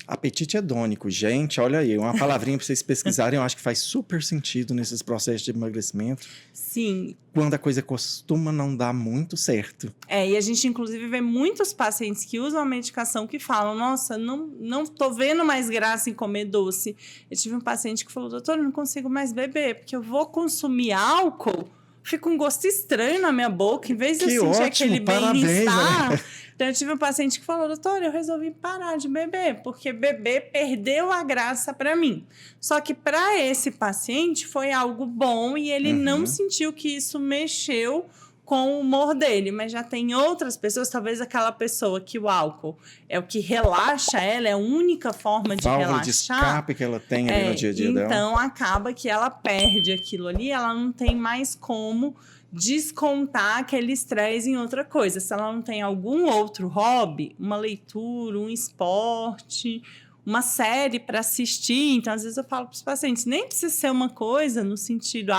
A: Apetite hedônico. Gente, olha aí, uma palavrinha para vocês pesquisarem, eu acho que faz super sentido nesses processos de emagrecimento.
B: Sim.
A: Quando a coisa costuma não dar muito certo.
B: E a gente, inclusive, vê muitos pacientes que usam a medicação que falam, nossa, não tô vendo mais graça em comer doce. Eu tive um paciente que falou, doutor, eu não consigo mais beber, porque eu vou consumir álcool, fica um gosto estranho na minha boca, em vez de eu sentir aquele bem-estar... Né? Então, eu tive um paciente que falou, doutor, eu resolvi parar de beber, porque beber perdeu a graça para mim. Só que para esse paciente foi algo bom e ele não sentiu que isso mexeu com o humor dele. Mas já tem outras pessoas, talvez aquela pessoa que o álcool é o que relaxa ela, é a única forma de relaxar.
A: De escape que ela tem ali no dia a dia dela.
B: Então, acaba que ela perde aquilo ali, ela não tem mais como descontar aquele estresse em outra coisa. Se ela não tem algum outro hobby, uma leitura, um esporte, uma série para assistir. Então, às vezes eu falo para os pacientes, nem precisa ser uma coisa no sentido,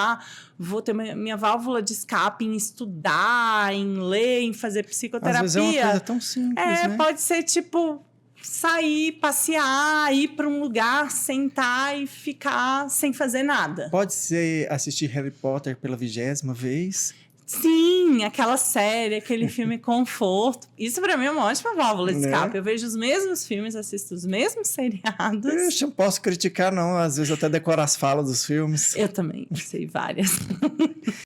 B: vou ter minha válvula de escape em estudar, em ler, em fazer psicoterapia.
A: Às vezes é uma coisa tão simples, né?
B: Pode ser tipo... sair, passear, ir para um lugar, sentar e ficar sem fazer nada.
A: Pode ser assistir Harry Potter pela 20ª vez.
B: Sim, aquela série, aquele filme conforto. Isso para mim é uma ótima válvula de escape. Eu vejo os mesmos filmes, assisto os mesmos seriados.
A: Eu não posso criticar, não. Às vezes eu até decoro as falas dos filmes.
B: Eu também, sei várias.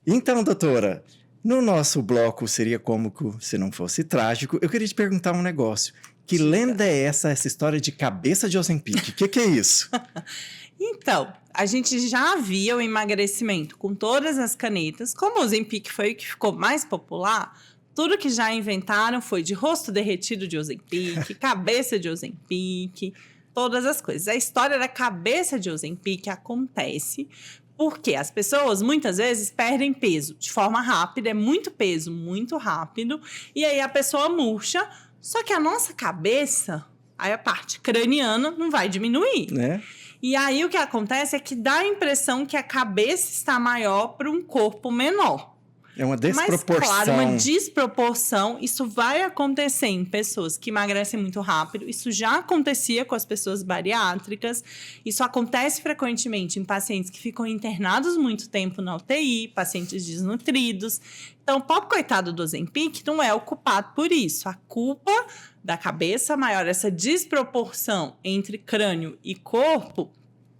A: Então, doutora, no nosso bloco Seria Cômico Se Não Fosse Trágico, eu queria te perguntar um negócio. Que lenda é essa história de cabeça de Ozempic? O que é isso?
B: Então, a gente já via o emagrecimento com todas as canetas. Como o Ozempic foi o que ficou mais popular, tudo que já inventaram foi de rosto derretido de Ozempic, cabeça de Ozempic, todas as coisas. A história da cabeça de Ozempic acontece porque as pessoas, muitas vezes, perdem peso de forma rápida, é muito peso, muito rápido, e aí a pessoa murcha. Só que a nossa cabeça, aí a parte craniana, não vai diminuir.
A: Né?
B: E aí o que acontece é que dá a impressão que a cabeça está maior para um corpo menor.
A: É uma desproporção.
B: Mas, claro, uma desproporção. Isso vai acontecer em pessoas que emagrecem muito rápido. Isso já acontecia com as pessoas bariátricas. Isso acontece frequentemente em pacientes que ficam internados muito tempo na UTI, pacientes desnutridos. Então, o pobre coitado do Ozempic não é o culpado por isso. A culpa da cabeça maior, essa desproporção entre crânio e corpo,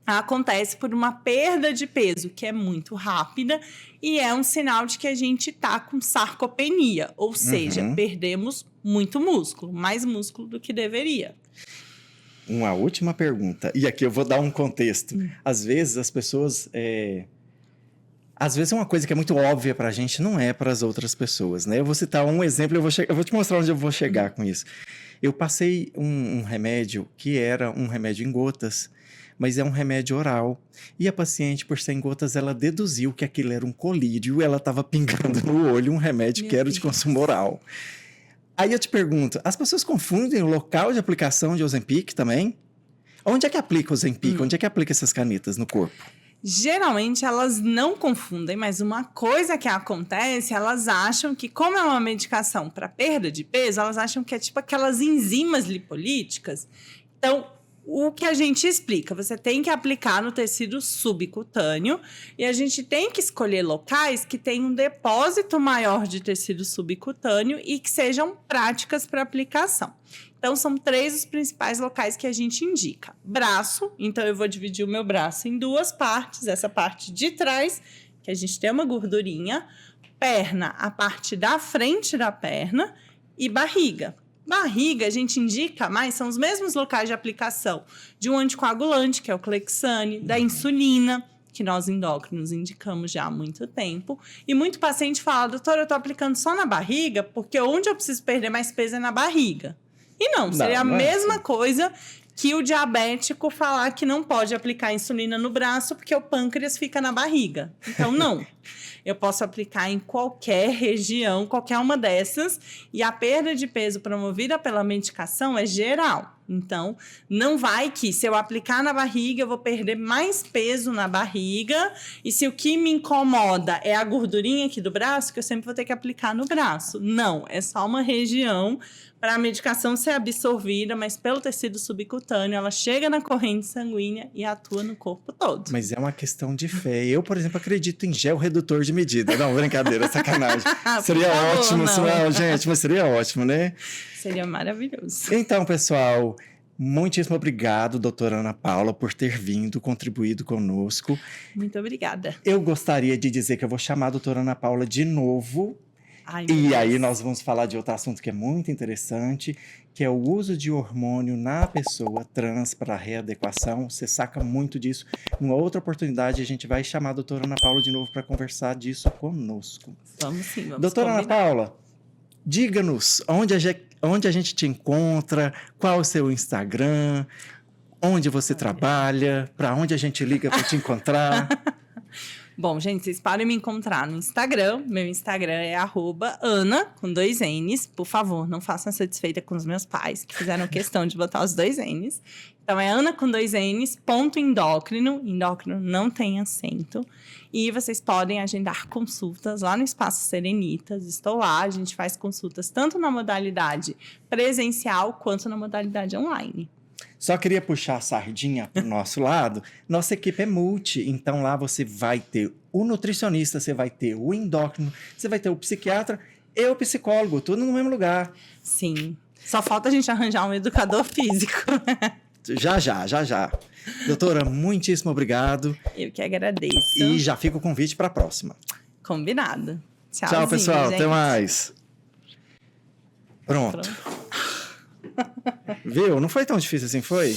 B: acontece por uma perda de peso que é muito rápida e é um sinal de que a gente está com sarcopenia, ou seja, perdemos muito músculo, mais músculo do que deveria.
A: Uma última pergunta, e aqui eu vou dar um contexto. Às vezes as pessoas... Às vezes é uma coisa que é muito óbvia pra gente, não é para as outras pessoas, né? Eu vou citar um exemplo, eu vou te mostrar onde eu vou chegar com isso. Eu passei um remédio que era um remédio em gotas, mas é um remédio oral. E a paciente, por ser em gotas, ela deduziu que aquilo era um colírio, ela estava pingando no olho um remédio que era de consumo oral. Aí eu te pergunto, as pessoas confundem o local de aplicação de Ozempic também? Onde é que aplica o Ozempic? Onde é que aplica essas canetas no corpo?
B: Geralmente elas não confundem, mas uma coisa que acontece, elas acham que, como é uma medicação para perda de peso, elas acham que é tipo aquelas enzimas lipolíticas. Então, o que a gente explica, você tem que aplicar no tecido subcutâneo e a gente tem que escolher locais que tenham um depósito maior de tecido subcutâneo e que sejam práticas para aplicação. Então, são 3 os principais locais que a gente indica. Braço, então eu vou dividir o meu braço em 2 partes. Essa parte de trás, que a gente tem uma gordurinha. Perna, a parte da frente da perna. E barriga. Barriga, a gente indica mais, são os mesmos locais de aplicação de um anticoagulante, que é o Clexane, da insulina, que nós endócrinos indicamos já há muito tempo. E muito paciente fala, doutor, eu estou aplicando só na barriga, porque onde eu preciso perder mais peso é na barriga. E não, seria a mesma coisa que o diabético falar que não pode aplicar insulina no braço porque o pâncreas fica na barriga. Então, não. Eu posso aplicar em qualquer região, qualquer uma dessas, e a perda de peso promovida pela medicação é geral. Então, não vai que se eu aplicar na barriga, eu vou perder mais peso na barriga, e se o que me incomoda é a gordurinha aqui do braço, que eu sempre vou ter que aplicar no braço. Não, é só uma região para a medicação ser absorvida, mas pelo tecido subcutâneo, ela chega na corrente sanguínea e atua no corpo todo.
A: Mas é uma questão de fé. Eu, por exemplo, acredito em gel redutor de medida. Não, brincadeira, sacanagem. Seria
B: favor,
A: ótimo,
B: não.
A: gente, mas seria ótimo, né?
B: Seria maravilhoso.
A: Então, pessoal, muitíssimo obrigado, doutora Ana Paula, por ter vindo, contribuído conosco.
B: Muito obrigada.
A: Eu gostaria de dizer que eu vou chamar a doutora Ana Paula de novo.
B: Ai, meu
A: E
B: Deus.
A: aí nós vamos falar de outro assunto que é muito interessante, que é o uso de hormônio na pessoa trans para readequação. Você saca muito disso. Numa outra oportunidade, a gente vai chamar a doutora Ana Paula de novo para conversar disso conosco.
B: Vamos sim, vamos
A: Doutora Ana
B: combinar.
A: Paula, diga-nos onde a gente te encontra, qual o seu Instagram, onde você trabalha, para onde a gente liga para te encontrar.
B: Bom, gente, vocês podem me encontrar no Instagram. Meu Instagram é @Ana, com 2 N's. Por favor, não façam essa desfeita com os meus pais, que fizeram questão de botar os 2 N's. Então, é Ana com 2 N's, ponto endócrino. Endócrino não tem acento. E vocês podem agendar consultas lá no Espaço Serenitas. Estou lá, a gente faz consultas tanto na modalidade presencial quanto na modalidade online.
A: Só queria puxar a sardinha para o nosso lado. Nossa equipe é multi, então lá você vai ter o nutricionista, você vai ter o endócrino, você vai ter o psiquiatra e o psicólogo, tudo no mesmo lugar.
B: Sim. Só falta a gente arranjar um educador físico.
A: Já. Doutora, muitíssimo obrigado.
B: Eu que agradeço.
A: E já fica o convite para a próxima.
B: Combinado.
A: Tchau, pessoal.
B: gente.
A: Até mais. Pronto.
B: Pronto.
A: Viu? Não foi tão difícil assim, foi?